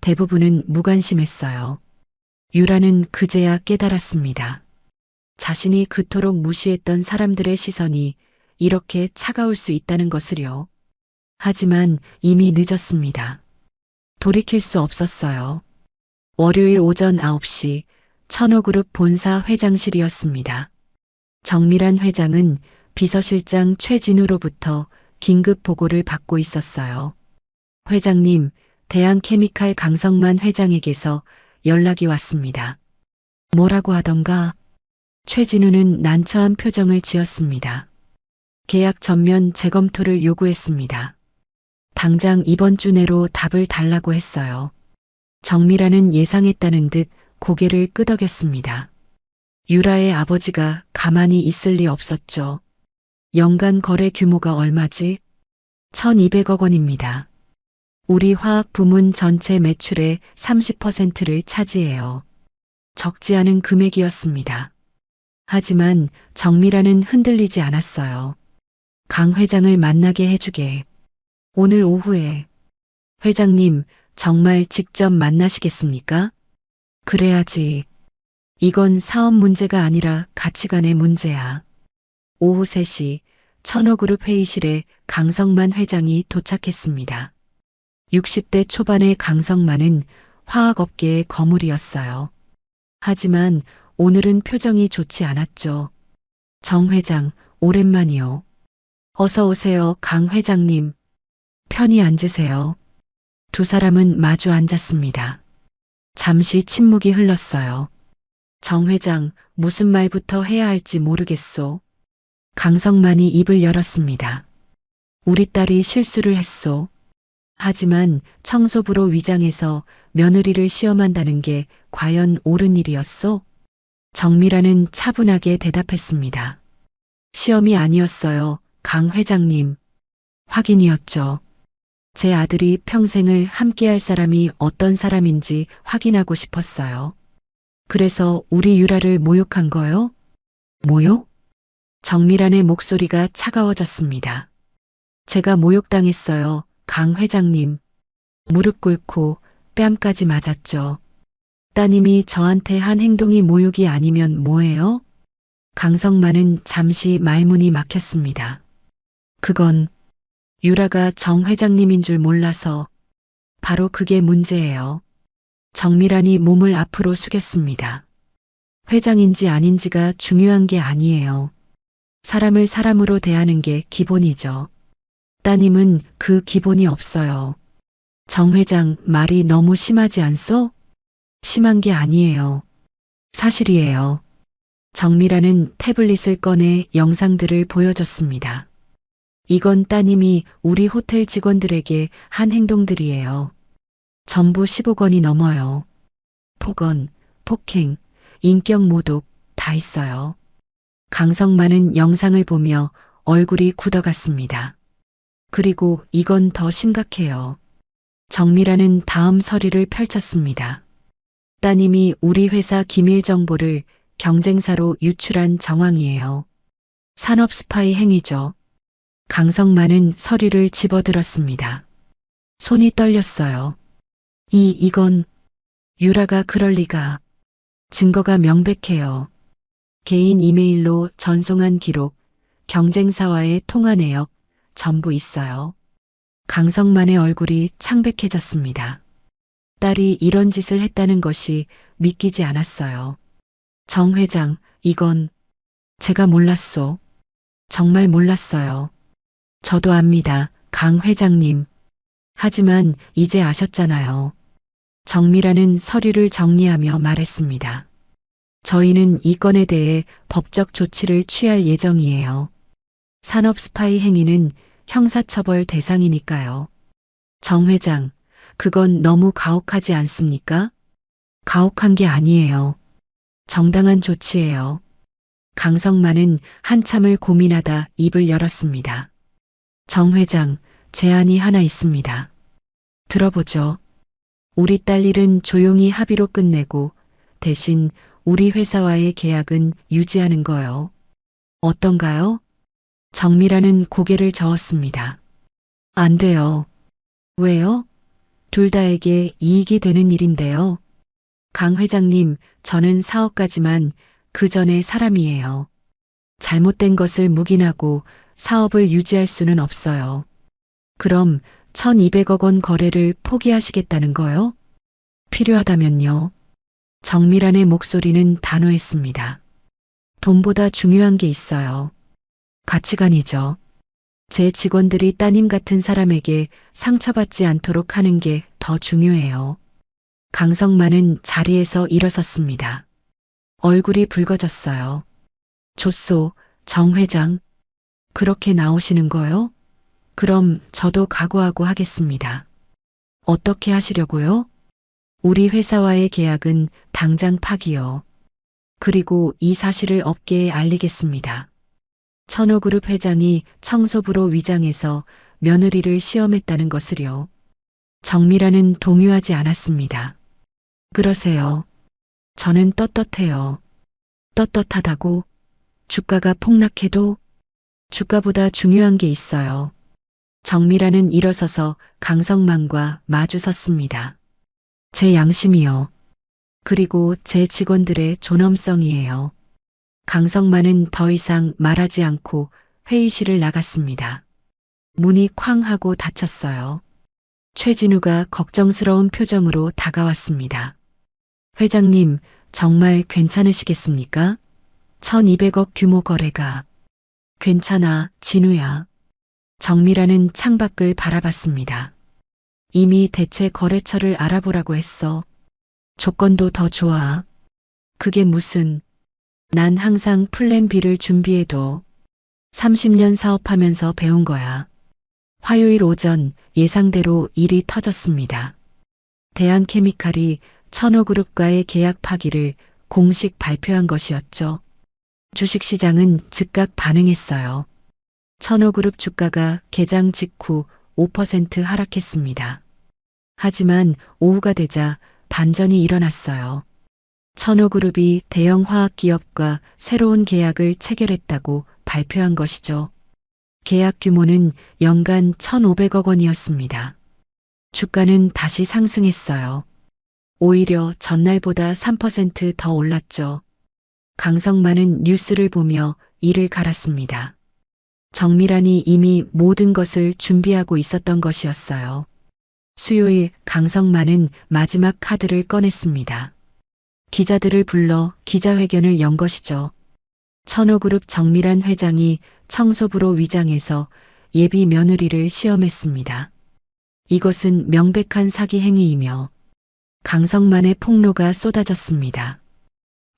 대부분은 무관심했어요. 유라는 그제야 깨달았습니다. 자신이 그토록 무시했던 사람들의 시선이 이렇게 차가울 수 있다는 것을요. 하지만 이미 늦었습니다. 돌이킬 수 없었어요. 월요일 오전 9시 천호그룹 본사 회장실이었습니다. 정밀한 회장은 비서실장 최진우로부터 긴급 보고를 받고 있었어요. 회장님, 대한케미칼 강성만 회장에게서 연락이 왔습니다. 뭐라고 하던가? 최진우는 난처한 표정을 지었습니다. 계약 전면 재검토를 요구했습니다. 당장 이번 주 내로 답을 달라고 했어요. 정미라는 예상했다는 듯 고개를 끄덕였습니다. 유라의 아버지가 가만히 있을 리 없었죠. 연간 거래 규모가 얼마지? 1,200억 원입니다. 우리 화학 부문 전체 매출의 30%를 차지해요. 적지 않은 금액이었습니다. 하지만 정미라는 흔들리지 않았어요. 강 회장을 만나게 해주게. 오늘 오후에. 회장님, 정말 직접 만나시겠습니까? 그래야지. 이건 사업 문제가 아니라 가치관의 문제야. 오후 3시 천호그룹 회의실에 강성만 회장이 도착했습니다. 60대 초반의 강성만은 화학업계의 거물이었어요. 하지만 오늘은 표정이 좋지 않았죠. 정 회장, 오랜만이요. 어서 오세요, 강 회장님. 편히 앉으세요. 두 사람은 마주 앉았습니다. 잠시 침묵이 흘렀어요. 정 회장, 무슨 말부터 해야 할지 모르겠소. 강성만이 입을 열었습니다. 우리 딸이 실수를 했소. 하지만 청소부로 위장해서 며느리를 시험한다는 게 과연 옳은 일이었소? 정미라는 차분하게 대답했습니다. 시험이 아니었어요, 강 회장님. 확인이었죠. 제 아들이 평생을 함께할 사람이 어떤 사람인지 확인하고 싶었어요. 그래서 우리 유라를 모욕한 거요? 모욕? 정미란의 목소리가 차가워졌습니다. 제가 모욕당했어요, 강 회장님. 무릎 꿇고 뺨까지 맞았죠. 따님이 저한테 한 행동이 모욕이 아니면 뭐예요? 강성만은 잠시 말문이 막혔습니다. 그건 유라가 정 회장님인 줄 몰라서 바로 그게 문제예요. 정미란이 몸을 앞으로 숙였습니다. 회장인지 아닌지가 중요한 게 아니에요. 사람을 사람으로 대하는 게 기본이죠. 따님은 그 기본이 없어요. 정 회장 말이 너무 심하지 않소? 심한 게 아니에요. 사실이에요. 정미라는 태블릿을 꺼내 영상들을 보여줬습니다. 이건 따님이 우리 호텔 직원들에게 한 행동들이에요. 전부 15건이 넘어요. 폭언, 폭행, 인격 모독 다 있어요. 강성만은 영상을 보며 얼굴이 굳어갔습니다. 그리고 이건 더 심각해요. 정미라는 다음 서류를 펼쳤습니다. 따님이 우리 회사 기밀 정보를 경쟁사로 유출한 정황이에요. 산업 스파이 행위죠. 강성만은 서류를 집어들었습니다. 손이 떨렸어요. 이건 유라가 그럴 리가. 증거가 명백해요. 개인 이메일로 전송한 기록, 경쟁사와의 통화 내역 전부 있어요. 강성만의 얼굴이 창백해졌습니다. 딸이 이런 짓을 했다는 것이 믿기지 않았어요. 정 회장, 이건 제가 몰랐소. 정말 몰랐어요. 저도 압니다, 강 회장님. 하지만 이제 아셨잖아요. 정미라는 서류를 정리하며 말했습니다. 저희는 이 건에 대해 법적 조치를 취할 예정이에요. 산업 스파이 행위는 형사처벌 대상이니까요. 정 회장, 그건 너무 가혹하지 않습니까? 가혹한 게 아니에요. 정당한 조치예요. 강성만은 한참을 고민하다 입을 열었습니다. 정 회장, 제안이 하나 있습니다. 들어보죠. 우리 딸 일은 조용히 합의로 끝내고 대신 우리 회사와의 계약은 유지하는 거요. 어떤가요? 정미라는 고개를 저었습니다. 안 돼요. 왜요? 둘 다에게 이익이 되는 일인데요. 강 회장님, 저는 사업가지만 그 전에 사람이에요. 잘못된 것을 묵인하고 사업을 유지할 수는 없어요. 그럼 1200억 원 거래를 포기하시겠다는 거요? 필요하다면요. 정미란의 목소리는 단호했습니다. 돈보다 중요한 게 있어요. 가치관이죠. 제 직원들이 따님 같은 사람에게 상처받지 않도록 하는 게 더 중요해요. 강성만은 자리에서 일어섰습니다. 얼굴이 붉어졌어요. 좋소, 정 회장. 그렇게 나오시는 거요? 그럼 저도 각오하고 하겠습니다. 어떻게 하시려고요? 우리 회사와의 계약은 당장 파기요. 그리고 이 사실을 업계에 알리겠습니다. 천호그룹 회장이 청소부로 위장해서 며느리를 시험했다는 것을요. 정미라는 동요하지 않았습니다. 그러세요. 저는 떳떳해요. 떳떳하다고? 주가가 폭락해도? 주가보다 중요한 게 있어요. 정미라는 일어서서 강성만과 마주 섰습니다. 제 양심이요. 그리고 제 직원들의 존엄성이에요. 강성만은 더 이상 말하지 않고 회의실을 나갔습니다. 문이 쾅 하고 닫혔어요. 최진우가 걱정스러운 표정으로 다가왔습니다. 회장님, 정말 괜찮으시겠습니까? 1200억 규모 거래가. 괜찮아, 진우야. 정미라는 창밖을 바라봤습니다. 이미 대체 거래처를 알아보라고 했어. 조건도 더 좋아. 그게 무슨. 난 항상 플랜 B를 준비해둬. 30년 사업하면서 배운 거야. 화요일 오전 예상대로 일이 터졌습니다. 대한케미칼이 천호그룹과의 계약 파기를 공식 발표한 것이었죠. 주식시장은 즉각 반응했어요. 천호그룹 주가가 개장 직후 5% 하락했습니다. 하지만 오후가 되자 반전이 일어났어요. 천호그룹이 대형 화학기업과 새로운 계약을 체결했다고 발표한 것이죠. 계약 규모는 연간 1,500억 원이었습니다. 주가는 다시 상승했어요. 오히려 전날보다 3% 더 올랐죠. 강성만은 뉴스를 보며 이를 갈았습니다. 정밀한이 이미 모든 것을 준비하고 있었던 것이었어요. 수요일 강성만은 마지막 카드를 꺼냈습니다. 기자들을 불러 기자회견을 연 것이죠. 천호그룹 정밀한 회장이 청소부로 위장해서 예비 며느리를 시험했습니다. 이것은 명백한 사기 행위이며 강성만의 폭로가 쏟아졌습니다.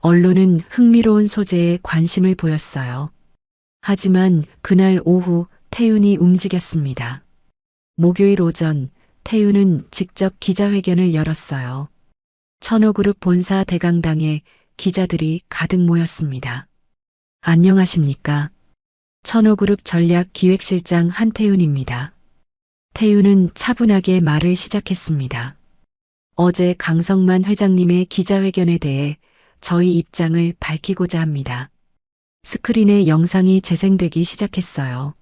언론은 흥미로운 소재에 관심을 보였어요. 하지만 그날 오후 태윤이 움직였습니다. 목요일 오전 태윤은 직접 기자회견을 열었어요. 천호그룹 본사 대강당에 기자들이 가득 모였습니다. 안녕하십니까? 천호그룹 전략기획실장 한태윤입니다. 태윤은 차분하게 말을 시작했습니다. 어제 강성만 회장님의 기자회견에 대해 저희 입장을 밝히고자 합니다. 스크린에 영상이 재생되기 시작했어요.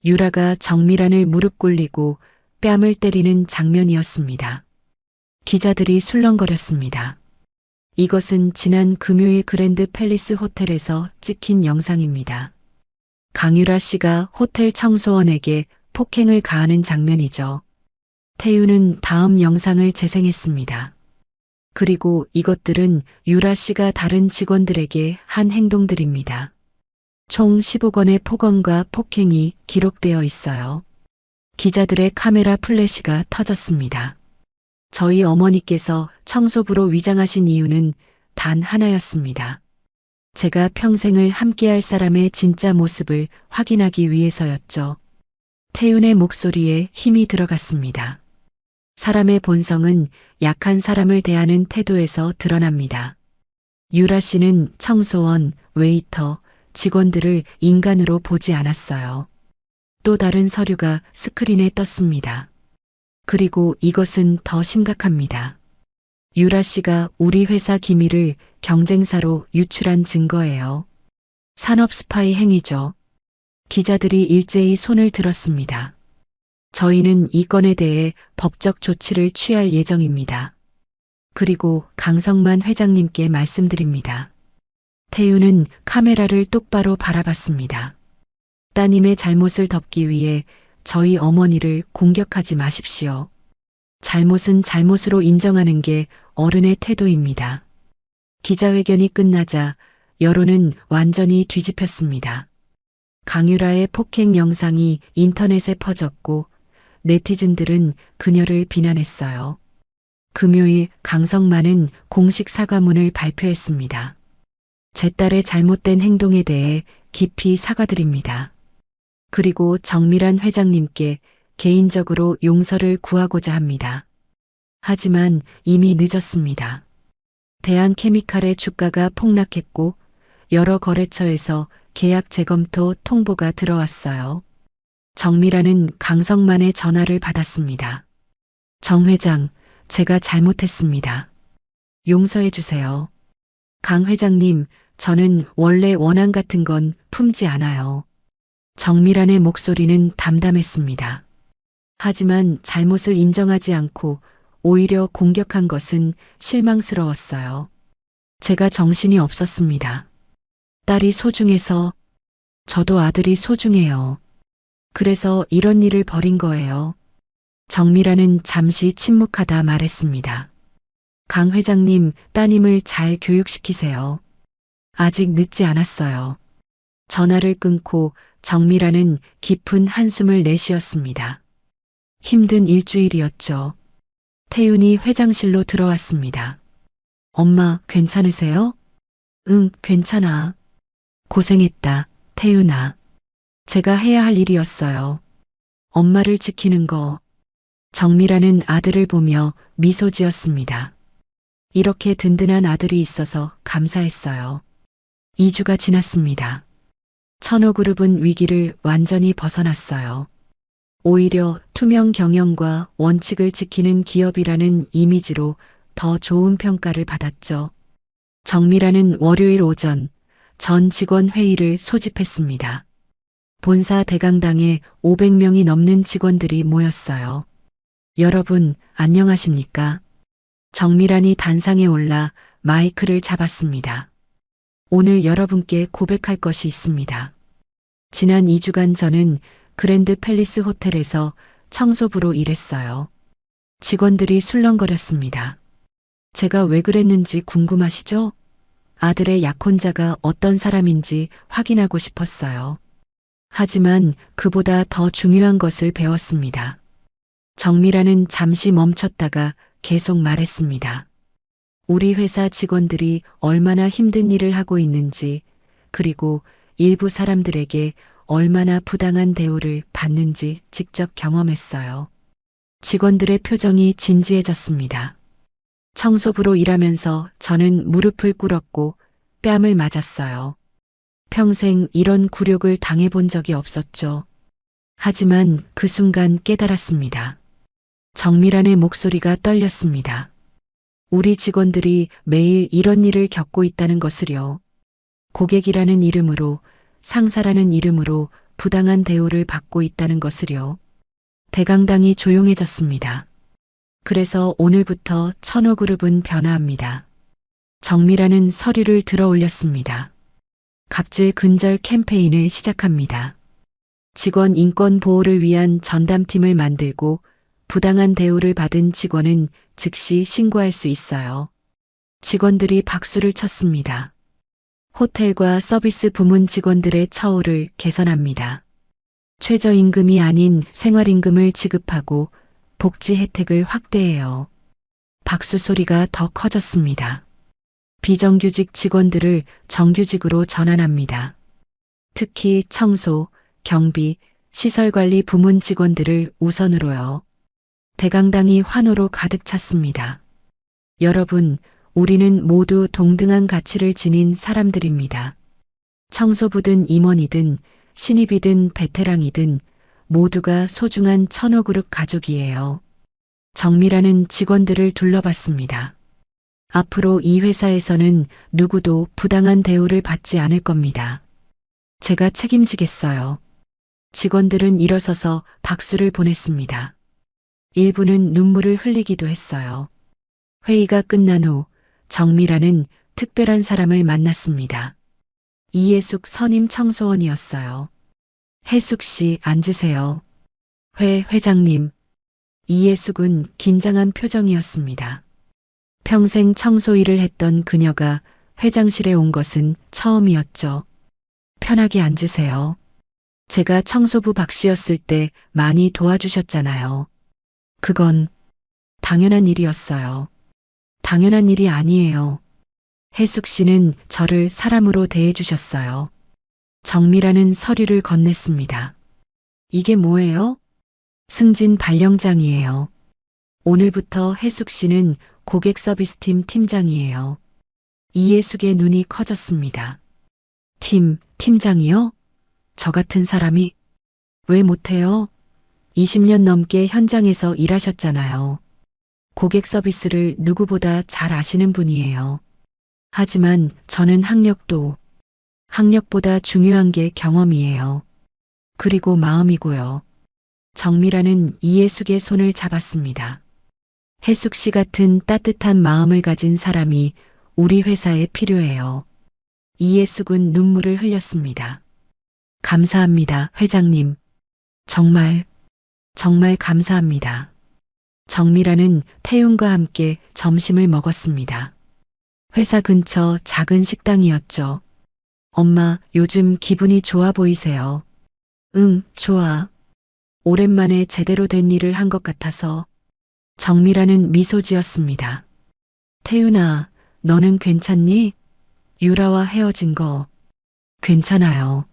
유라가 정밀한을 무릎 꿇리고 뺨을 때리는 장면이었습니다. 기자들이 술렁거렸습니다. 이것은 지난 금요일 그랜드 팰리스 호텔에서 찍힌 영상입니다. 강유라 씨가 호텔 청소원에게 폭행을 가하는 장면이죠. 태윤은 다음 영상을 재생했습니다. 그리고 이것들은 유라 씨가 다른 직원들에게 한 행동들입니다. 총 15건의 폭언과 폭행이 기록되어 있어요. 기자들의 카메라 플래시가 터졌습니다. 저희 어머니께서 청소부로 위장하신 이유는 단 하나였습니다. 제가 평생을 함께할 사람의 진짜 모습을 확인하기 위해서였죠. 태윤의 목소리에 힘이 들어갔습니다. 사람의 본성은 약한 사람을 대하는 태도에서 드러납니다. 유라 씨는 청소원, 웨이터, 직원들을 인간으로 보지 않았어요. 또 다른 서류가 스크린에 떴습니다. 그리고 이것은 더 심각합니다. 유라 씨가 우리 회사 기밀을 경쟁사로 유출한 증거예요. 산업 스파이 행위죠. 기자들이 일제히 손을 들었습니다. 저희는 이 건에 대해 법적 조치를 취할 예정입니다. 그리고 강성만 회장님께 말씀드립니다. 태윤은 카메라를 똑바로 바라봤습니다. 따님의 잘못을 덮기 위해 저희 어머니를 공격하지 마십시오. 잘못은 잘못으로 인정하는 게 어른의 태도입니다. 기자회견이 끝나자 여론은 완전히 뒤집혔습니다. 강유라의 폭행 영상이 인터넷에 퍼졌고 네티즌들은 그녀를 비난했어요. 금요일 강성만은 공식 사과문을 발표했습니다. 제 딸의 잘못된 행동에 대해 깊이 사과드립니다. 그리고 정밀한 회장님께 개인적으로 용서를 구하고자 합니다. 하지만 이미 늦었습니다. 대한케미칼의 주가가 폭락했고 여러 거래처에서 계약 재검토 통보가 들어왔어요. 정밀한은 강성만의 전화를 받았습니다. 정 회장, 제가 잘못했습니다. 용서해 주세요. 강 회장님, 저는 원래 원한 같은 건 품지 않아요. 정밀한의 목소리는 담담했습니다. 하지만 잘못을 인정하지 않고 오히려 공격한 것은 실망스러웠어요. 제가 정신이 없었습니다. 딸이 소중해서 저도 아들이 소중해요. 그래서 이런 일을 벌인 거예요. 정미라는 잠시 침묵하다 말했습니다. 강 회장님, 따님을 잘 교육시키세요. 아직 늦지 않았어요. 전화를 끊고 정미라는 깊은 한숨을 내쉬었습니다. 힘든 일주일이었죠. 태윤이 회장실로 들어왔습니다. 엄마, 괜찮으세요? 응, 괜찮아. 고생했다, 태윤아. 제가 해야 할 일이었어요. 엄마를 지키는 거. 정미라는 아들을 보며 미소 지었습니다. 이렇게 든든한 아들이 있어서 감사했어요. 2주가 지났습니다. 천호그룹은 위기를 완전히 벗어났어요. 오히려 투명 경영과 원칙을 지키는 기업이라는 이미지로 더 좋은 평가를 받았죠. 정미라는 월요일 오전 전 직원 회의를 소집했습니다. 본사 대강당에 500명이 넘는 직원들이 모였어요. 여러분, 안녕하십니까? 정미란이 단상에 올라 마이크를 잡았습니다. 오늘 여러분께 고백할 것이 있습니다. 지난 2주간 저는 그랜드 팰리스 호텔에서 청소부로 일했어요. 직원들이 술렁거렸습니다. 제가 왜 그랬는지 궁금하시죠? 아들의 약혼자가 어떤 사람인지 확인하고 싶었어요. 하지만 그보다 더 중요한 것을 배웠습니다. 정미라는 잠시 멈췄다가 계속 말했습니다. 우리 회사 직원들이 얼마나 힘든 일을 하고 있는지, 그리고 일부 사람들에게 얼마나 부당한 대우를 받는지 직접 경험했어요. 직원들의 표정이 진지해졌습니다. 청소부로 일하면서 저는 무릎을 꿇었고 뺨을 맞았어요. 평생 이런 굴욕을 당해본 적이 없었죠. 하지만 그 순간 깨달았습니다. 정미란의 목소리가 떨렸습니다. 우리 직원들이 매일 이런 일을 겪고 있다는 것을요. 고객이라는 이름으로, 상사라는 이름으로 부당한 대우를 받고 있다는 것을요. 대강당이 조용해졌습니다. 그래서 오늘부터 천호그룹은 변화합니다. 정미라는 서류를 들어 올렸습니다. 갑질 근절 캠페인을 시작합니다. 직원 인권 보호를 위한 전담팀을 만들고 부당한 대우를 받은 직원은 즉시 신고할 수 있어요. 직원들이 박수를 쳤습니다. 호텔과 서비스 부문 직원들의 처우를 개선합니다. 최저임금이 아닌 생활임금을 지급하고 복지 혜택을 확대해요. 박수 소리가 더 커졌습니다. 비정규직 직원들을 정규직으로 전환합니다. 특히 청소, 경비, 시설관리 부문 직원들을 우선으로요. 대강당이 환호로 가득 찼습니다. 여러분, 우리는 모두 동등한 가치를 지닌 사람들입니다. 청소부든 임원이든 신입이든 베테랑이든 모두가 소중한 천호그룹 가족이에요. 정미라는 직원들을 둘러봤습니다. 앞으로 이 회사에서는 누구도 부당한 대우를 받지 않을 겁니다. 제가 책임지겠어요. 직원들은 일어서서 박수를 보냈습니다. 일부는 눈물을 흘리기도 했어요. 회의가 끝난 후 정미라는 특별한 사람을 만났습니다. 이예숙 선임 청소원이었어요. 혜숙 씨, 앉으세요. 회장님. 이예숙은 긴장한 표정이었습니다. 평생 청소 일을 했던 그녀가 회장실에 온 것은 처음이었죠. 편하게 앉으세요. 제가 청소부 박 씨였을 때 많이 도와주셨잖아요. 그건 당연한 일이었어요. 당연한 일이 아니에요. 혜숙 씨는 저를 사람으로 대해주셨어요. 정미라는 서류를 건넸습니다. 이게 뭐예요? 승진 발령장이에요. 오늘부터 혜숙 씨는 고객 서비스팀 팀장이에요. 이예숙의 눈이 커졌습니다. 팀장이요? 저 같은 사람이? 왜 못해요? 20년 넘게 현장에서 일하셨잖아요. 고객 서비스를 누구보다 잘 아시는 분이에요. 하지만 저는 학력보다 중요한 게 경험이에요. 그리고 마음이고요. 정미라는 이예숙의 손을 잡았습니다. 혜숙 씨 같은 따뜻한 마음을 가진 사람이 우리 회사에 필요해요. 이혜숙은 눈물을 흘렸습니다. 감사합니다, 회장님. 정말, 정말 감사합니다. 정미라는 태윤과 함께 점심을 먹었습니다. 회사 근처 작은 식당이었죠. 엄마, 요즘 기분이 좋아 보이세요? 응, 좋아. 오랜만에 제대로 된 일을 한 것 같아서. 정미라는 미소 지었습니다. 태윤아, 너는 괜찮니? 유라와 헤어진 거. 괜찮아요.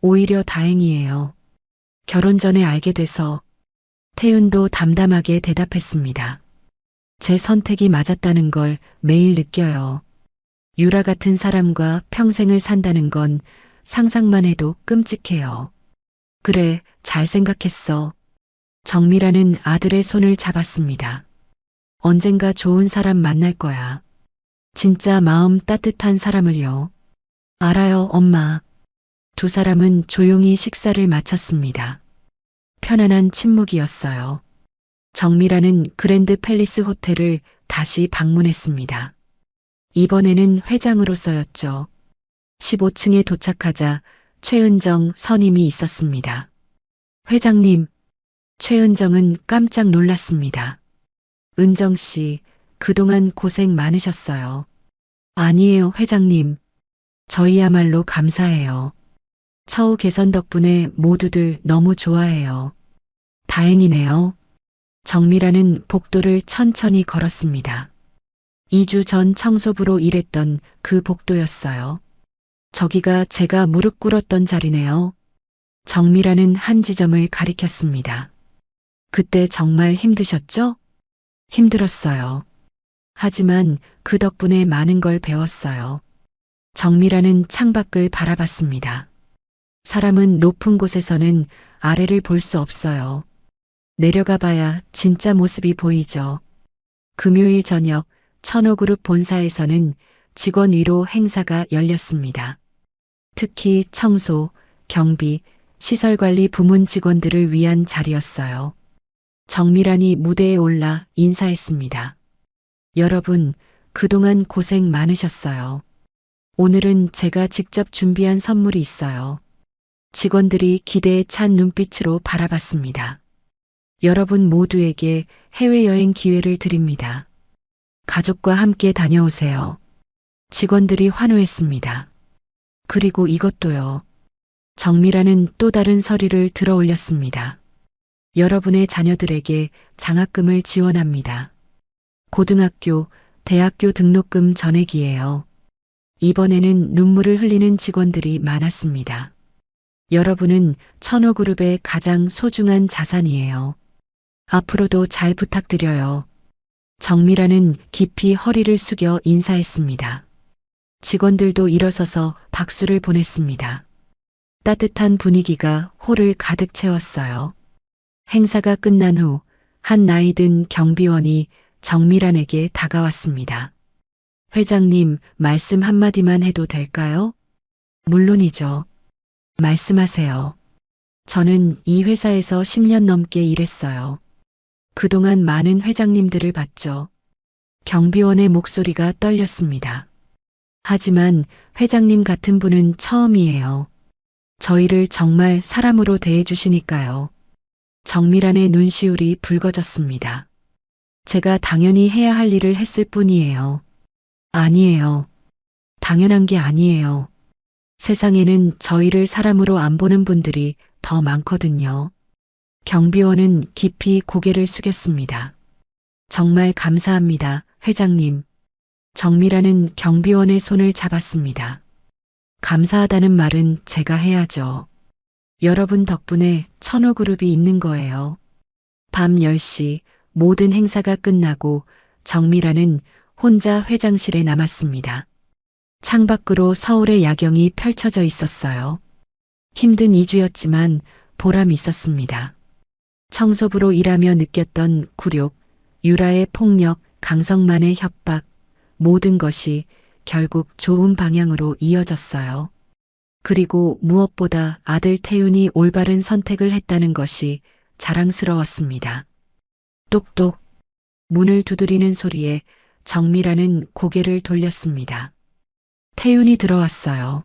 오히려 다행이에요. 결혼 전에 알게 돼서. 태윤도 담담하게 대답했습니다. 제 선택이 맞았다는 걸 매일 느껴요. 유라 같은 사람과 평생을 산다는 건 상상만 해도 끔찍해요. 그래, 잘 생각했어. 정미라는 아들의 손을 잡았습니다. 언젠가 좋은 사람 만날 거야. 진짜 마음 따뜻한 사람을요. 알아요, 엄마. 두 사람은 조용히 식사를 마쳤습니다. 편안한 침묵이었어요. 정미라는 그랜드 팰리스 호텔을 다시 방문했습니다. 이번에는 회장으로서였죠. 15층에 도착하자 최은정 선임이 있었습니다. 회장님, 최은정은 깜짝 놀랐습니다. 은정 씨, 그동안 고생 많으셨어요. 아니에요, 회장님. 저희야말로 감사해요. 처우 개선 덕분에 모두들 너무 좋아해요. 다행이네요. 정미라는 복도를 천천히 걸었습니다. 2주 전 청소부로 일했던 그 복도였어요. 저기가 제가 무릎 꿇었던 자리네요. 정미라는 한 지점을 가리켰습니다. 그때 정말 힘드셨죠? 힘들었어요. 하지만 그 덕분에 많은 걸 배웠어요. 정미라는 창밖을 바라봤습니다. 사람은 높은 곳에서는 아래를 볼 수 없어요. 내려가 봐야 진짜 모습이 보이죠. 금요일 저녁 천호그룹 본사에서는 직원 위로 행사가 열렸습니다. 특히 청소, 경비, 시설관리 부문 직원들을 위한 자리였어요. 정미란이 무대에 올라 인사했습니다. 여러분, 그동안 고생 많으셨어요. 오늘은 제가 직접 준비한 선물이 있어요. 직원들이 기대에 찬 눈빛으로 바라봤습니다. 여러분 모두에게 해외여행 기회를 드립니다. 가족과 함께 다녀오세요. 직원들이 환호했습니다. 그리고 이것도요. 정미라는 또 다른 서류를 들어 올렸습니다. 여러분의 자녀들에게 장학금을 지원합니다. 고등학교, 대학교 등록금 전액이에요. 이번에는 눈물을 흘리는 직원들이 많았습니다. 여러분은 천호그룹의 가장 소중한 자산이에요. 앞으로도 잘 부탁드려요. 정미라는 깊이 허리를 숙여 인사했습니다. 직원들도 일어서서 박수를 보냈습니다. 따뜻한 분위기가 홀을 가득 채웠어요. 행사가 끝난 후 한 나이든 경비원이 정미란에게 다가왔습니다. 회장님, 말씀 한마디만 해도 될까요? 물론이죠. 말씀하세요. 저는 이 회사에서 10년 넘게 일했어요. 그동안 많은 회장님들을 봤죠. 경비원의 목소리가 떨렸습니다. 하지만 회장님 같은 분은 처음이에요. 저희를 정말 사람으로 대해주시니까요. 정미란의 눈시울이 붉어졌습니다. 제가 당연히 해야 할 일을 했을 뿐이에요. 아니에요. 당연한 게 아니에요. 세상에는 저희를 사람으로 안 보는 분들이 더 많거든요. 경비원은 깊이 고개를 숙였습니다. 정말 감사합니다, 회장님. 정미라는 경비원의 손을 잡았습니다. 감사하다는 말은 제가 해야죠. 여러분 덕분에 천호그룹이 있는 거예요. 밤 10시 모든 행사가 끝나고 정미라는 혼자 회장실에 남았습니다. 창밖으로 서울의 야경이 펼쳐져 있었어요. 힘든 2주였지만 보람이 있었습니다. 청소부로 일하며 느꼈던 굴욕, 유라의 폭력, 강성만의 협박, 모든 것이 결국 좋은 방향으로 이어졌어요. 그리고 무엇보다 아들 태윤이 올바른 선택을 했다는 것이 자랑스러웠습니다. 똑똑. 문을 두드리는 소리에 정미라는 고개를 돌렸습니다. 태윤이 들어왔어요.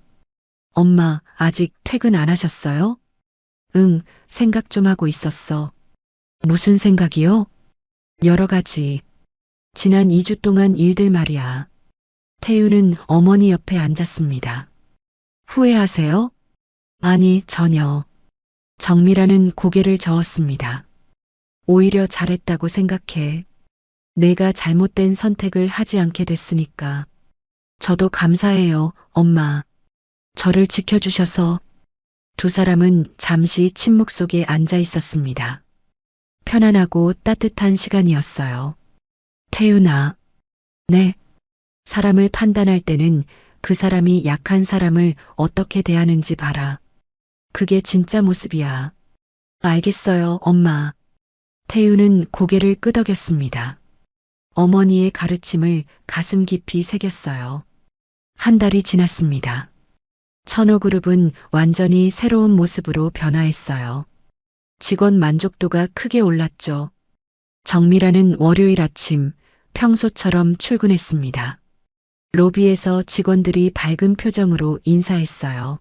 엄마, 아직 퇴근 안 하셨어요? 응, 생각 좀 하고 있었어. 무슨 생각이요? 여러 가지. 지난 2주 동안 일들 말이야. 태윤은 어머니 옆에 앉았습니다. 후회하세요? 아니, 전혀. 정미라는 고개를 저었습니다. 오히려 잘했다고 생각해. 내가 잘못된 선택을 하지 않게 됐으니까. 저도 감사해요, 엄마. 저를 지켜주셔서. 두 사람은 잠시 침묵 속에 앉아 있었습니다. 편안하고 따뜻한 시간이었어요. 태윤아. 네. 사람을 판단할 때는 그 사람이 약한 사람을 어떻게 대하는지 봐라. 그게 진짜 모습이야. 알겠어요, 엄마. 태윤은 고개를 끄덕였습니다. 어머니의 가르침을 가슴 깊이 새겼어요. 한 달이 지났습니다. 천호그룹은 완전히 새로운 모습으로 변화했어요. 직원 만족도가 크게 올랐죠. 정미라는 월요일 아침 평소처럼 출근했습니다. 로비에서 직원들이 밝은 표정으로 인사했어요.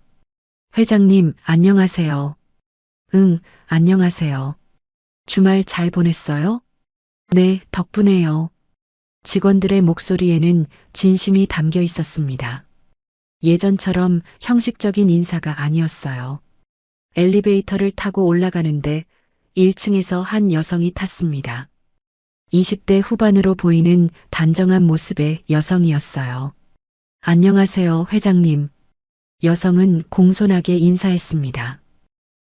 회장님, 안녕하세요. 응, 안녕하세요. 주말 잘 보냈어요? 네, 덕분에요. 직원들의 목소리에는 진심이 담겨 있었습니다. 예전처럼 형식적인 인사가 아니었어요. 엘리베이터를 타고 올라가는데 1층에서 한 여성이 탔습니다. 20대 후반으로 보이는 단정한 모습의 여성이었어요. 안녕하세요, 회장님. 여성은 공손하게 인사했습니다.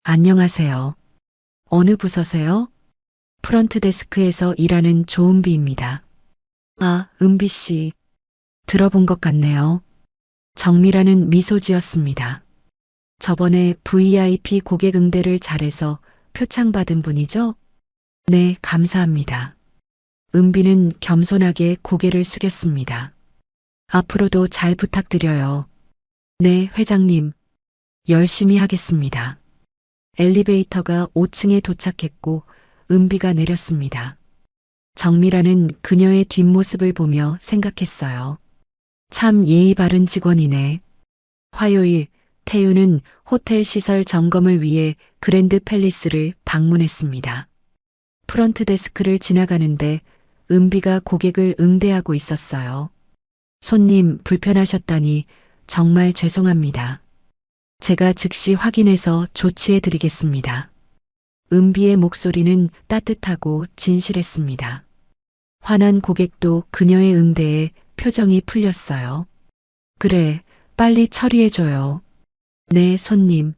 안녕하세요. 어느 부서세요? 프런트 데스크에서 일하는 조은비입니다. 아, 은비 씨. 들어본 것 같네요. 정미라는 미소 지었습니다. 저번에 VIP 고객 응대를 잘해서 표창 받은 분이죠? 네, 감사합니다. 은비는 겸손하게 고개를 숙였습니다. 앞으로도 잘 부탁드려요. 네, 회장님. 열심히 하겠습니다. 엘리베이터가 5층에 도착했고 은비가 내렸습니다. 정미라는 그녀의 뒷모습을 보며 생각했어요. 참 예의 바른 직원이네. 화요일, 태윤은 호텔 시설 점검을 위해 그랜드 팰리스를 방문했습니다. 프런트 데스크를 지나가는데 은비가 고객을 응대하고 있었어요. 손님 불편하셨다니 정말 죄송합니다. 제가 즉시 확인해서 조치해 드리겠습니다. 은비의 목소리는 따뜻하고 진실했습니다. 화난 고객도 그녀의 응대에 표정이 풀렸어요. 그래, 빨리 처리해줘요. 네, 손님.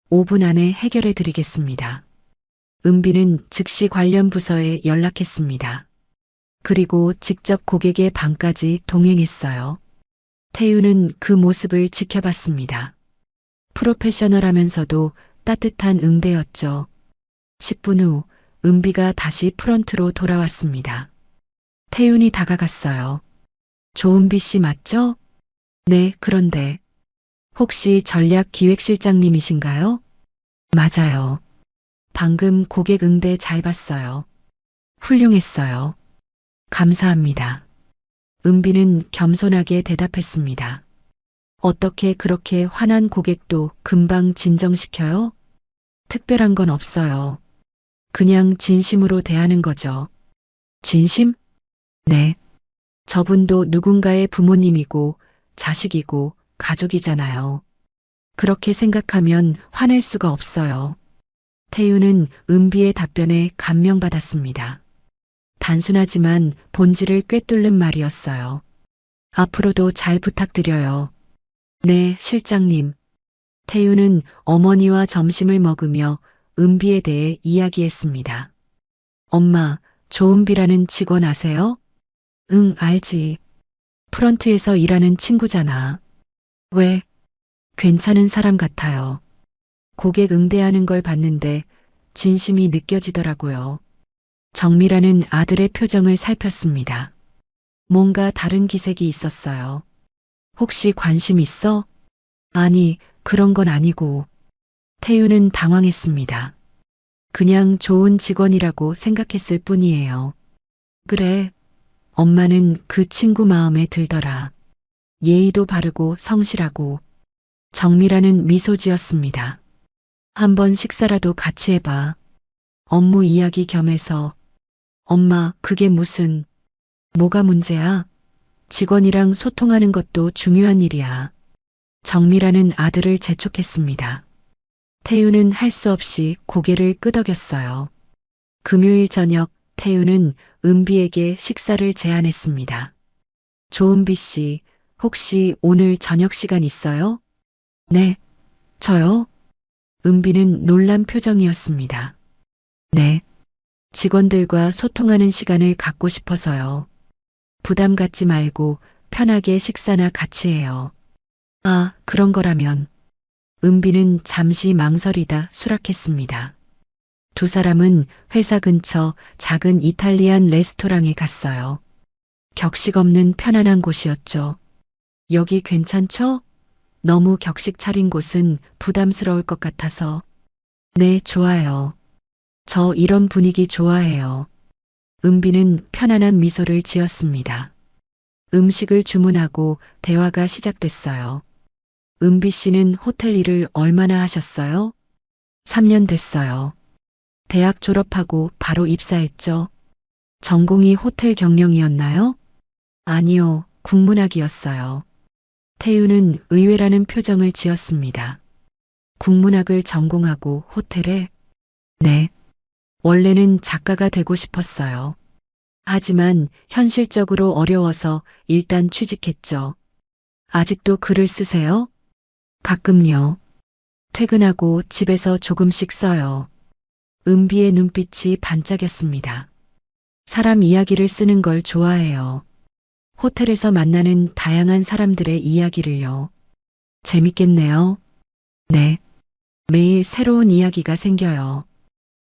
5분 안에 해결해 드리겠습니다. 은비는 즉시 관련 부서에 연락했습니다. 그리고 직접 고객의 방까지 동행했어요. 태윤은 그 모습을 지켜봤습니다. 프로페셔널하면서도 따뜻한 응대였죠. 10분 후 은비가 다시 프런트로 돌아왔습니다. 태윤이 다가갔어요. 조은비 씨 맞죠? 네, 그런데 혹시 전략기획실장님이신가요? 맞아요. 방금 고객 응대 잘 봤어요. 훌륭했어요. 감사합니다. 은비는 겸손하게 대답했습니다. 어떻게 그렇게 화난 고객도 금방 진정시켜요? 특별한 건 없어요. 그냥 진심으로 대하는 거죠. 진심? 네. 저분도 누군가의 부모님이고 자식이고 가족이잖아요. 그렇게 생각하면 화낼 수가 없어요. 태윤은 은비의 답변에 감명받았습니다. 단순하지만 본질을 꿰뚫는 말이었어요. 앞으로도 잘 부탁드려요. 네, 실장님. 태윤은 어머니와 점심을 먹으며 은비에 대해 이야기했습니다. 엄마, 조은비라는 직원 아세요? 응, 알지. 프런트에서 일하는 친구잖아. 왜? 괜찮은 사람 같아요. 고객 응대하는 걸 봤는데 진심이 느껴지더라고요. 정미라는 아들의 표정을 살폈습니다. 뭔가 다른 기색이 있었어요. 혹시 관심 있어? 아니, 그런 건 아니고. 태윤은 당황했습니다. 그냥 좋은 직원이라고 생각했을 뿐이에요. 그래. 엄마는 그 친구 마음에 들더라. 예의도 바르고 성실하고 정미라는 미소 지었습니다. 한번 식사라도 같이 해봐. 업무 이야기 겸해서. 엄마, 그게 무슨, 뭐가 문제야? 직원이랑 소통하는 것도 중요한 일이야. 정미라는 아들을 재촉했습니다. 태유는 할 수 없이 고개를 끄덕였어요. 금요일 저녁 태유는 은비에게 식사를 제안했습니다. 조은비 씨, 혹시 오늘 저녁 시간 있어요? 네, 저요? 은비는 놀란 표정이었습니다. 네, 직원들과 소통하는 시간을 갖고 싶어서요. 부담 갖지 말고 편하게 식사나 같이 해요. 아, 그런 거라면. 은비는 잠시 망설이다 수락했습니다. 두 사람은 회사 근처 작은 이탈리안 레스토랑에 갔어요. 격식 없는 편안한 곳이었죠. 여기 괜찮죠? 너무 격식 차린 곳은 부담스러울 것 같아서. 네, 좋아요. 저 이런 분위기 좋아해요. 은비는 편안한 미소를 지었습니다. 음식을 주문하고 대화가 시작됐어요. 은비 씨는 호텔 일을 얼마나 하셨어요? 3년 됐어요. 대학 졸업하고 바로 입사했죠. 전공이 호텔 경영이었나요? 아니요, 국문학이었어요. 태유는 의외라는 표정을 지었습니다. 국문학을 전공하고 호텔에? 네. 원래는 작가가 되고 싶었어요. 하지만 현실적으로 어려워서 일단 취직했죠. 아직도 글을 쓰세요? 가끔요. 퇴근하고 집에서 조금씩 써요. 은비의 눈빛이 반짝였습니다. 사람 이야기를 쓰는 걸 좋아해요. 호텔에서 만나는 다양한 사람들의 이야기를요. 재밌겠네요. 네. 매일 새로운 이야기가 생겨요.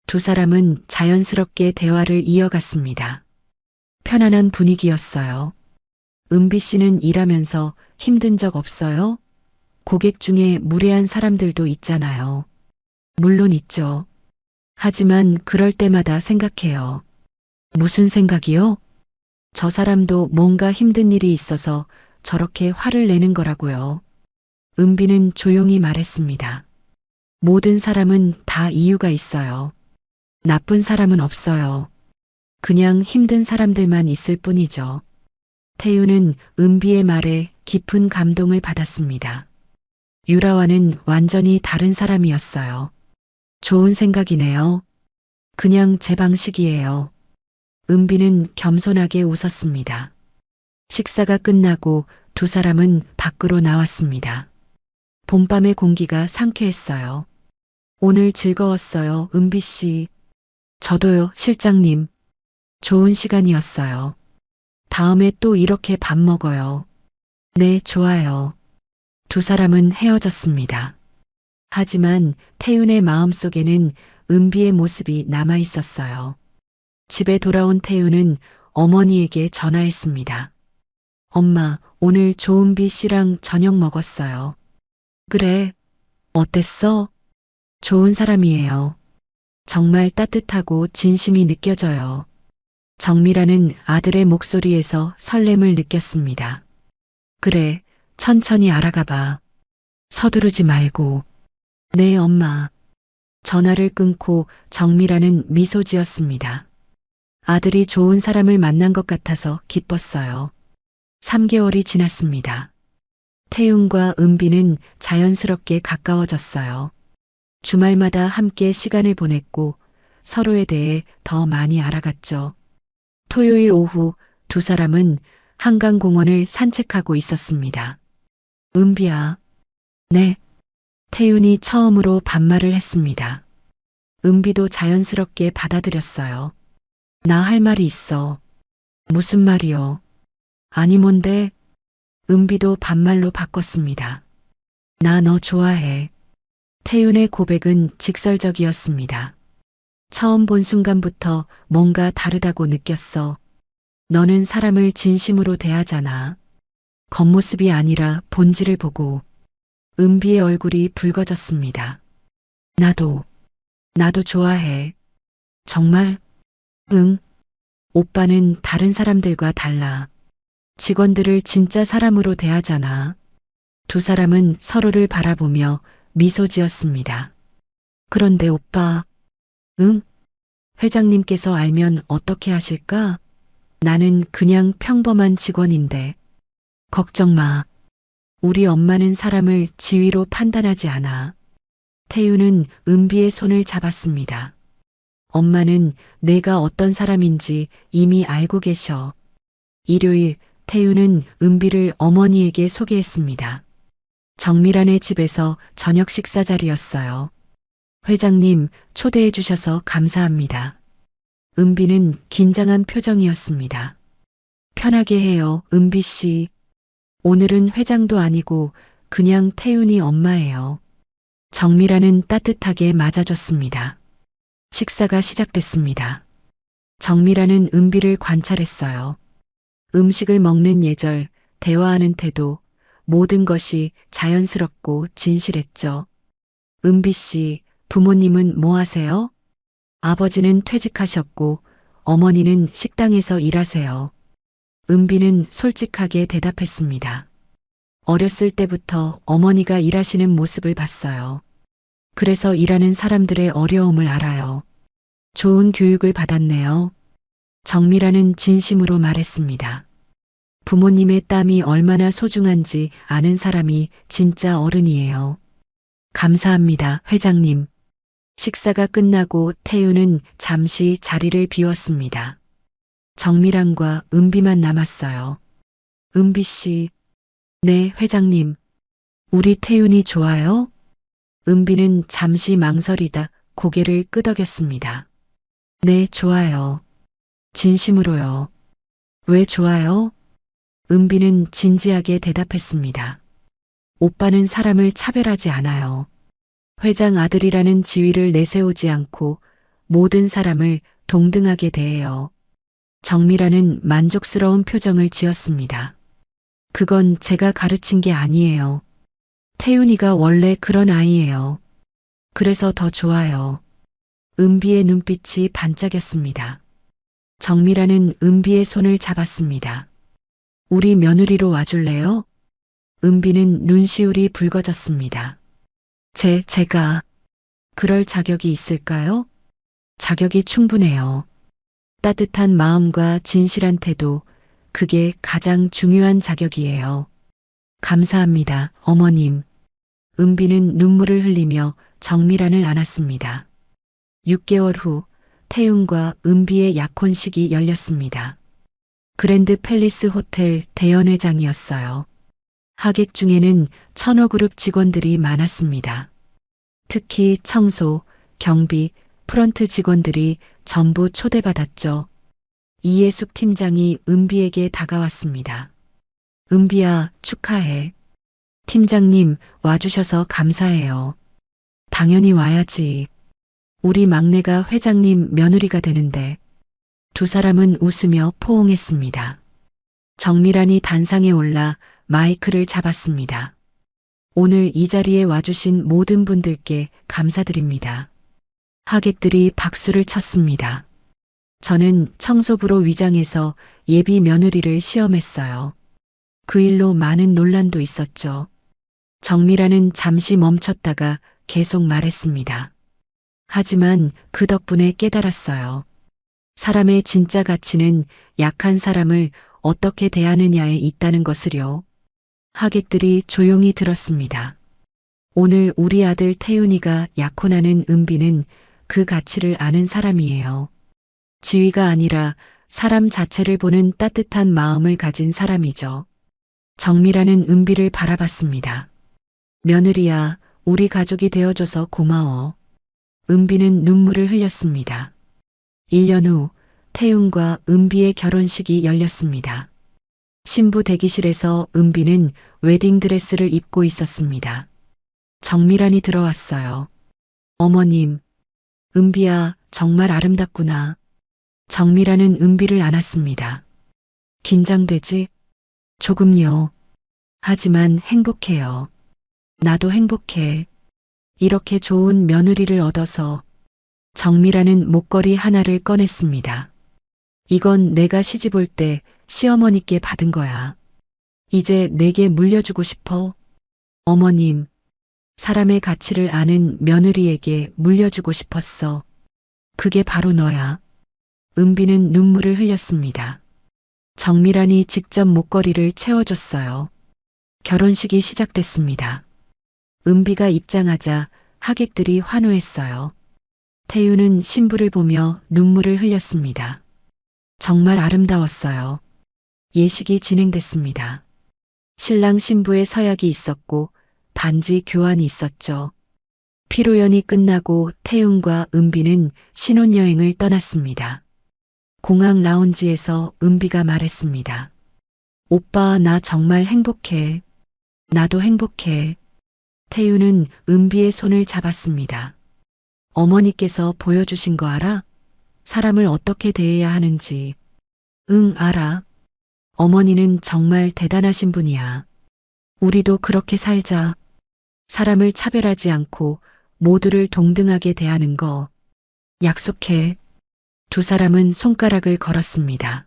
두 사람은 자연스럽게 대화를 이어갔습니다. 편안한 분위기였어요. 은비 씨는 일하면서 힘든 적 없어요? 고객 중에 무례한 사람들도 있잖아요. 물론 있죠. 하지만 그럴 때마다 생각해요. 무슨 생각이요? 저 사람도 뭔가 힘든 일이 있어서 저렇게 화를 내는 거라고요. 은비는 조용히 말했습니다. 모든 사람은 다 이유가 있어요. 나쁜 사람은 없어요. 그냥 힘든 사람들만 있을 뿐이죠. 태유는 은비의 말에 깊은 감동을 받았습니다. 유라와는 완전히 다른 사람이었어요. 좋은 생각이네요. 그냥 제 방식이에요. 은비는 겸손하게 웃었습니다. 식사가 끝나고 두 사람은 밖으로 나왔습니다. 봄밤의 공기가 상쾌했어요. 오늘 즐거웠어요, 은비 씨. 저도요, 실장님. 좋은 시간이었어요. 다음에 또 이렇게 밥 먹어요. 네, 좋아요. 두 사람은 헤어졌습니다. 하지만 태윤의 마음속에는 은비의 모습이 남아 있었어요. 집에 돌아온 태윤은 어머니에게 전화했습니다. 엄마, 오늘 조은비 씨랑 저녁 먹었어요. 그래, 어땠어? 좋은 사람이에요. 정말 따뜻하고 진심이 느껴져요. 정미라는 아들의 목소리에서 설렘을 느꼈습니다. 그래, 천천히 알아가 봐. 서두르지 말고. 네, 엄마. 전화를 끊고 정미라는 미소 지었습니다. 아들이 좋은 사람을 만난 것 같아서 기뻤어요. 3개월이 지났습니다. 태윤과 은비는 자연스럽게 가까워졌어요. 주말마다 함께 시간을 보냈고 서로에 대해 더 많이 알아갔죠. 토요일 오후 두 사람은 한강공원을 산책하고 있었습니다. 은비야. 네. 태윤이 처음으로 반말을 했습니다. 은비도 자연스럽게 받아들였어요. 나 할 말이 있어. 무슨 말이요? 아니 뭔데? 은비도 반말로 바꿨습니다. 나 너 좋아해. 태윤의 고백은 직설적이었습니다. 처음 본 순간부터 뭔가 다르다고 느꼈어. 너는 사람을 진심으로 대하잖아. 겉모습이 아니라 본질을 보고. 은비의 얼굴이 붉어졌습니다. 나도 좋아해. 정말? 응. 오빠는 다른 사람들과 달라. 직원들을 진짜 사람으로 대하잖아. 두 사람은 서로를 바라보며 미소 지었습니다. 그런데 오빠, 응? 회장님께서 알면 어떻게 하실까? 나는 그냥 평범한 직원인데. 걱정 마. 우리 엄마는 사람을 지위로 판단하지 않아. 태유는 은비의 손을 잡았습니다. 엄마는 내가 어떤 사람인지 이미 알고 계셔. 일요일 태유는 은비를 어머니에게 소개했습니다. 정미란의 집에서 저녁 식사 자리였어요. 회장님 초대해 주셔서 감사합니다. 은비는 긴장한 표정이었습니다. 편하게 해요, 은비 씨. 오늘은 회장도 아니고 그냥 태윤이 엄마예요. 정미란은 따뜻하게 맞아줬습니다. 식사가 시작됐습니다. 정미란은 은비를 관찰했어요. 음식을 먹는 예절, 대화하는 태도, 모든 것이 자연스럽고 진실했죠. 은비 씨, 부모님은 뭐 하세요? 아버지는 퇴직하셨고 어머니는 식당에서 일하세요. 은비는 솔직하게 대답했습니다. 어렸을 때부터 어머니가 일하시는 모습을 봤어요. 그래서 일하는 사람들의 어려움을 알아요. 좋은 교육을 받았네요. 정미라는 진심으로 말했습니다. 부모님의 땀이 얼마나 소중한지 아는 사람이 진짜 어른이에요. 감사합니다, 회장님. 식사가 끝나고 태유는 잠시 자리를 비웠습니다. 정미란과 은비만 남았어요. 은비 씨. 네, 회장님. 우리 태윤이 좋아요? 은비는 잠시 망설이다 고개를 끄덕였습니다. 네, 좋아요. 진심으로요. 왜 좋아요? 은비는 진지하게 대답했습니다. 오빠는 사람을 차별하지 않아요. 회장 아들이라는 지위를 내세우지 않고 모든 사람을 동등하게 대해요. 정미라는 만족스러운 표정을 지었습니다. 그건 제가 가르친 게 아니에요. 태윤이가 원래 그런 아이예요. 그래서 더 좋아요. 은비의 눈빛이 반짝였습니다. 정미라는 은비의 손을 잡았습니다. 우리 며느리로 와줄래요? 은비는 눈시울이 붉어졌습니다. 제가 그럴 자격이 있을까요? 자격이 충분해요. 따뜻한 마음과 진실한 태도, 그게 가장 중요한 자격이에요. 감사합니다, 어머님. 은비는 눈물을 흘리며 정미란을 안았습니다. 6개월 후 태윤과 은비의 약혼식이 열렸습니다. 그랜드 팰리스 호텔 대연회장이었어요. 하객 중에는 천호그룹 직원들이 많았습니다. 특히 청소, 경비, 프런트 직원들이 전부 초대받았죠. 이예숙 팀장이 은비에게 다가왔습니다. 은비야, 축하해. 팀장님, 와주셔서 감사해요. 당연히 와야지. 우리 막내가 회장님 며느리가 되는데. 두 사람은 웃으며 포옹했습니다. 정미란이 단상에 올라 마이크를 잡았습니다. 오늘 이 자리에 와주신 모든 분들께 감사드립니다. 하객들이 박수를 쳤습니다. 저는 청소부로 위장해서 예비 며느리를 시험했어요. 그 일로 많은 논란도 있었죠. 정미라는 잠시 멈췄다가 계속 말했습니다. 하지만 그 덕분에 깨달았어요. 사람의 진짜 가치는 약한 사람을 어떻게 대하느냐에 있다는 것을요. 하객들이 조용히 들었습니다. 오늘 우리 아들 태윤이가 약혼하는 은비는 그 가치를 아는 사람이에요. 지위가 아니라 사람 자체를 보는 따뜻한 마음을 가진 사람이죠. 정미라는 은비를 바라봤습니다. 며느리야, 우리 가족이 되어줘서 고마워. 은비는 눈물을 흘렸습니다. 1년 후 태윤과 은비의 결혼식이 열렸습니다. 신부 대기실에서 은비는 웨딩드레스를 입고 있었습니다. 정미란이 들어왔어요. 어머님, 은비야, 정말 아름답구나. 정미란은 은비를 안았습니다. 긴장되지? 조금요. 하지만 행복해요. 나도 행복해. 이렇게 좋은 며느리를 얻어서. 정미란은 목걸이 하나를 꺼냈습니다. 이건 내가 시집 올 때 시어머니께 받은 거야. 이제 내게 물려주고 싶어. 어머님, 사람의 가치를 아는 며느리에게 물려주고 싶었어. 그게 바로 너야. 은비는 눈물을 흘렸습니다. 정미란이 직접 목걸이를 채워줬어요. 결혼식이 시작됐습니다. 은비가 입장하자 하객들이 환호했어요. 태유는 신부를 보며 눈물을 흘렸습니다. 정말 아름다웠어요. 예식이 진행됐습니다. 신랑 신부의 서약이 있었고 반지 교환이 있었죠. 피로연이 끝나고 태윤과 은비는 신혼여행을 떠났습니다. 공항 라운지에서 은비가 말했습니다. 오빠, 나 정말 행복해. 나도 행복해. 태윤은 은비의 손을 잡았습니다. 어머니께서 보여주신 거 알아? 사람을 어떻게 대해야 하는지. 응, 알아. 어머니는 정말 대단하신 분이야. 우리도 그렇게 살자. 사람을 차별하지 않고 모두를 동등하게 대하는 거. 약속해. 두 사람은 손가락을 걸었습니다.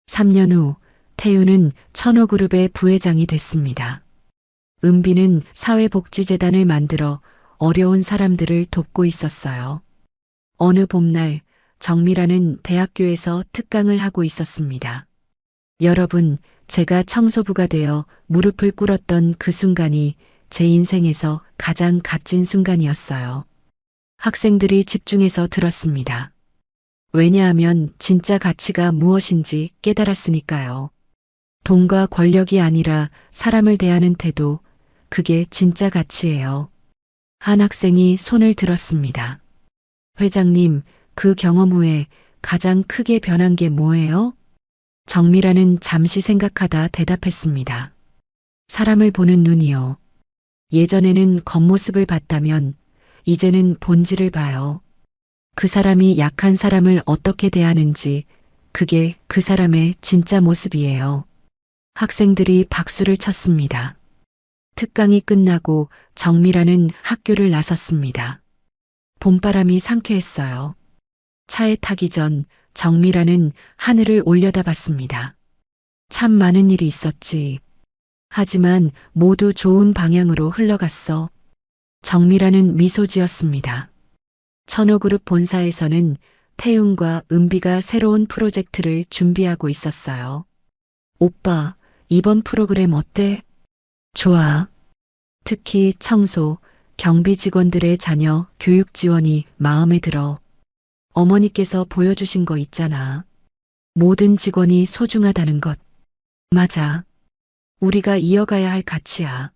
3년 후 태윤은 천호그룹의 부회장이 됐습니다. 은비는 사회복지재단을 만들어 어려운 사람들을 돕고 있었어요. 어느 봄날 정미라는 대학교에서 특강을 하고 있었습니다. 여러분, 제가 청소부가 되어 무릎을 꿇었던 그 순간이 제 인생에서 가장 값진 순간이었어요. 학생들이 집중해서 들었습니다. 왜냐하면 진짜 가치가 무엇인지 깨달았으니까요. 돈과 권력이 아니라 사람을 대하는 태도, 그게 진짜 가치예요. 한 학생이 손을 들었습니다. 회장님, 그 경험 후에 가장 크게 변한 게 뭐예요? 정미라는 잠시 생각하다 대답했습니다. 사람을 보는 눈이요. 예전에는 겉모습을 봤다면 이제는 본질을 봐요. 그 사람이 약한 사람을 어떻게 대하는지, 그게 그 사람의 진짜 모습이에요. 학생들이 박수를 쳤습니다. 특강이 끝나고 정미라는 학교를 나섰습니다. 봄바람이 상쾌했어요. 차에 타기 전 정미라는 하늘을 올려다봤습니다. 참 많은 일이 있었지. 하지만 모두 좋은 방향으로 흘러갔어. 정미라는 미소 지었습니다. 천호그룹 본사에서는 태윤과 은비가 새로운 프로젝트를 준비하고 있었어요. 오빠, 이번 프로그램 어때? 좋아. 특히 청소, 경비 직원들의 자녀 교육 지원이 마음에 들어. 어머니께서 보여주신 거 있잖아. 모든 직원이 소중하다는 것. 맞아. 우리가 이어가야 할 가치야.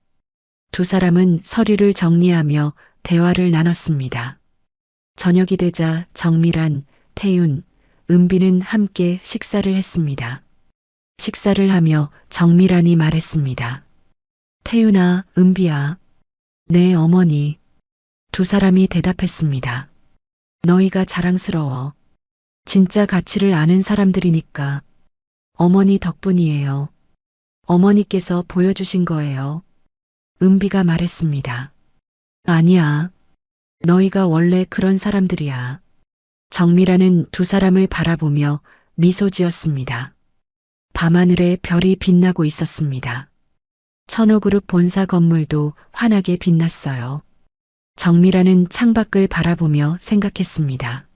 두 사람은 서류를 정리하며 대화를 나눴습니다. 저녁이 되자 정미란, 태윤, 은비는 함께 식사를 했습니다. 식사를 하며 정미란이 말했습니다. 태윤아, 은비야. 네, 어머니. 두 사람이 대답했습니다. 너희가 자랑스러워. 진짜 가치를 아는 사람들이니까. 어머니 덕분이에요. 어머니께서 보여주신 거예요. 은비가 말했습니다. 아니야. 너희가 원래 그런 사람들이야. 정미라는 두 사람을 바라보며 미소 지었습니다. 밤하늘에 별이 빛나고 있었습니다. 천호그룹 본사 건물도 환하게 빛났어요. 정미라는 창밖을 바라보며 생각했습니다.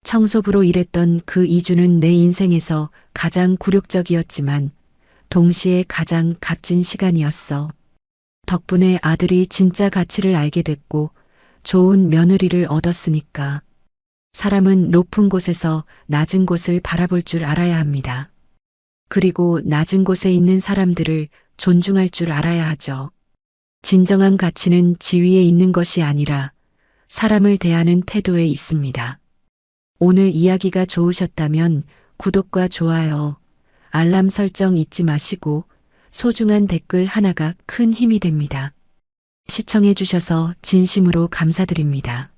청소부로 일했던 그 2주는 내 인생에서 가장 굴욕적이었지만 동시에 가장 값진 시간이었어. 덕분에 아들이 진짜 가치를 알게 됐고 좋은 며느리를 얻었으니까. 사람은 높은 곳에서 낮은 곳을 바라볼 줄 알아야 합니다. 그리고 낮은 곳에 있는 사람들을 존중할 줄 알아야 하죠. 진정한 가치는 지위에 있는 것이 아니라 사람을 대하는 태도에 있습니다. 오늘 이야기가 좋으셨다면 구독과 좋아요, 알람 설정 잊지 마시고 소중한 댓글 하나가 큰 힘이 됩니다. 시청해 주셔서 진심으로 감사드립니다.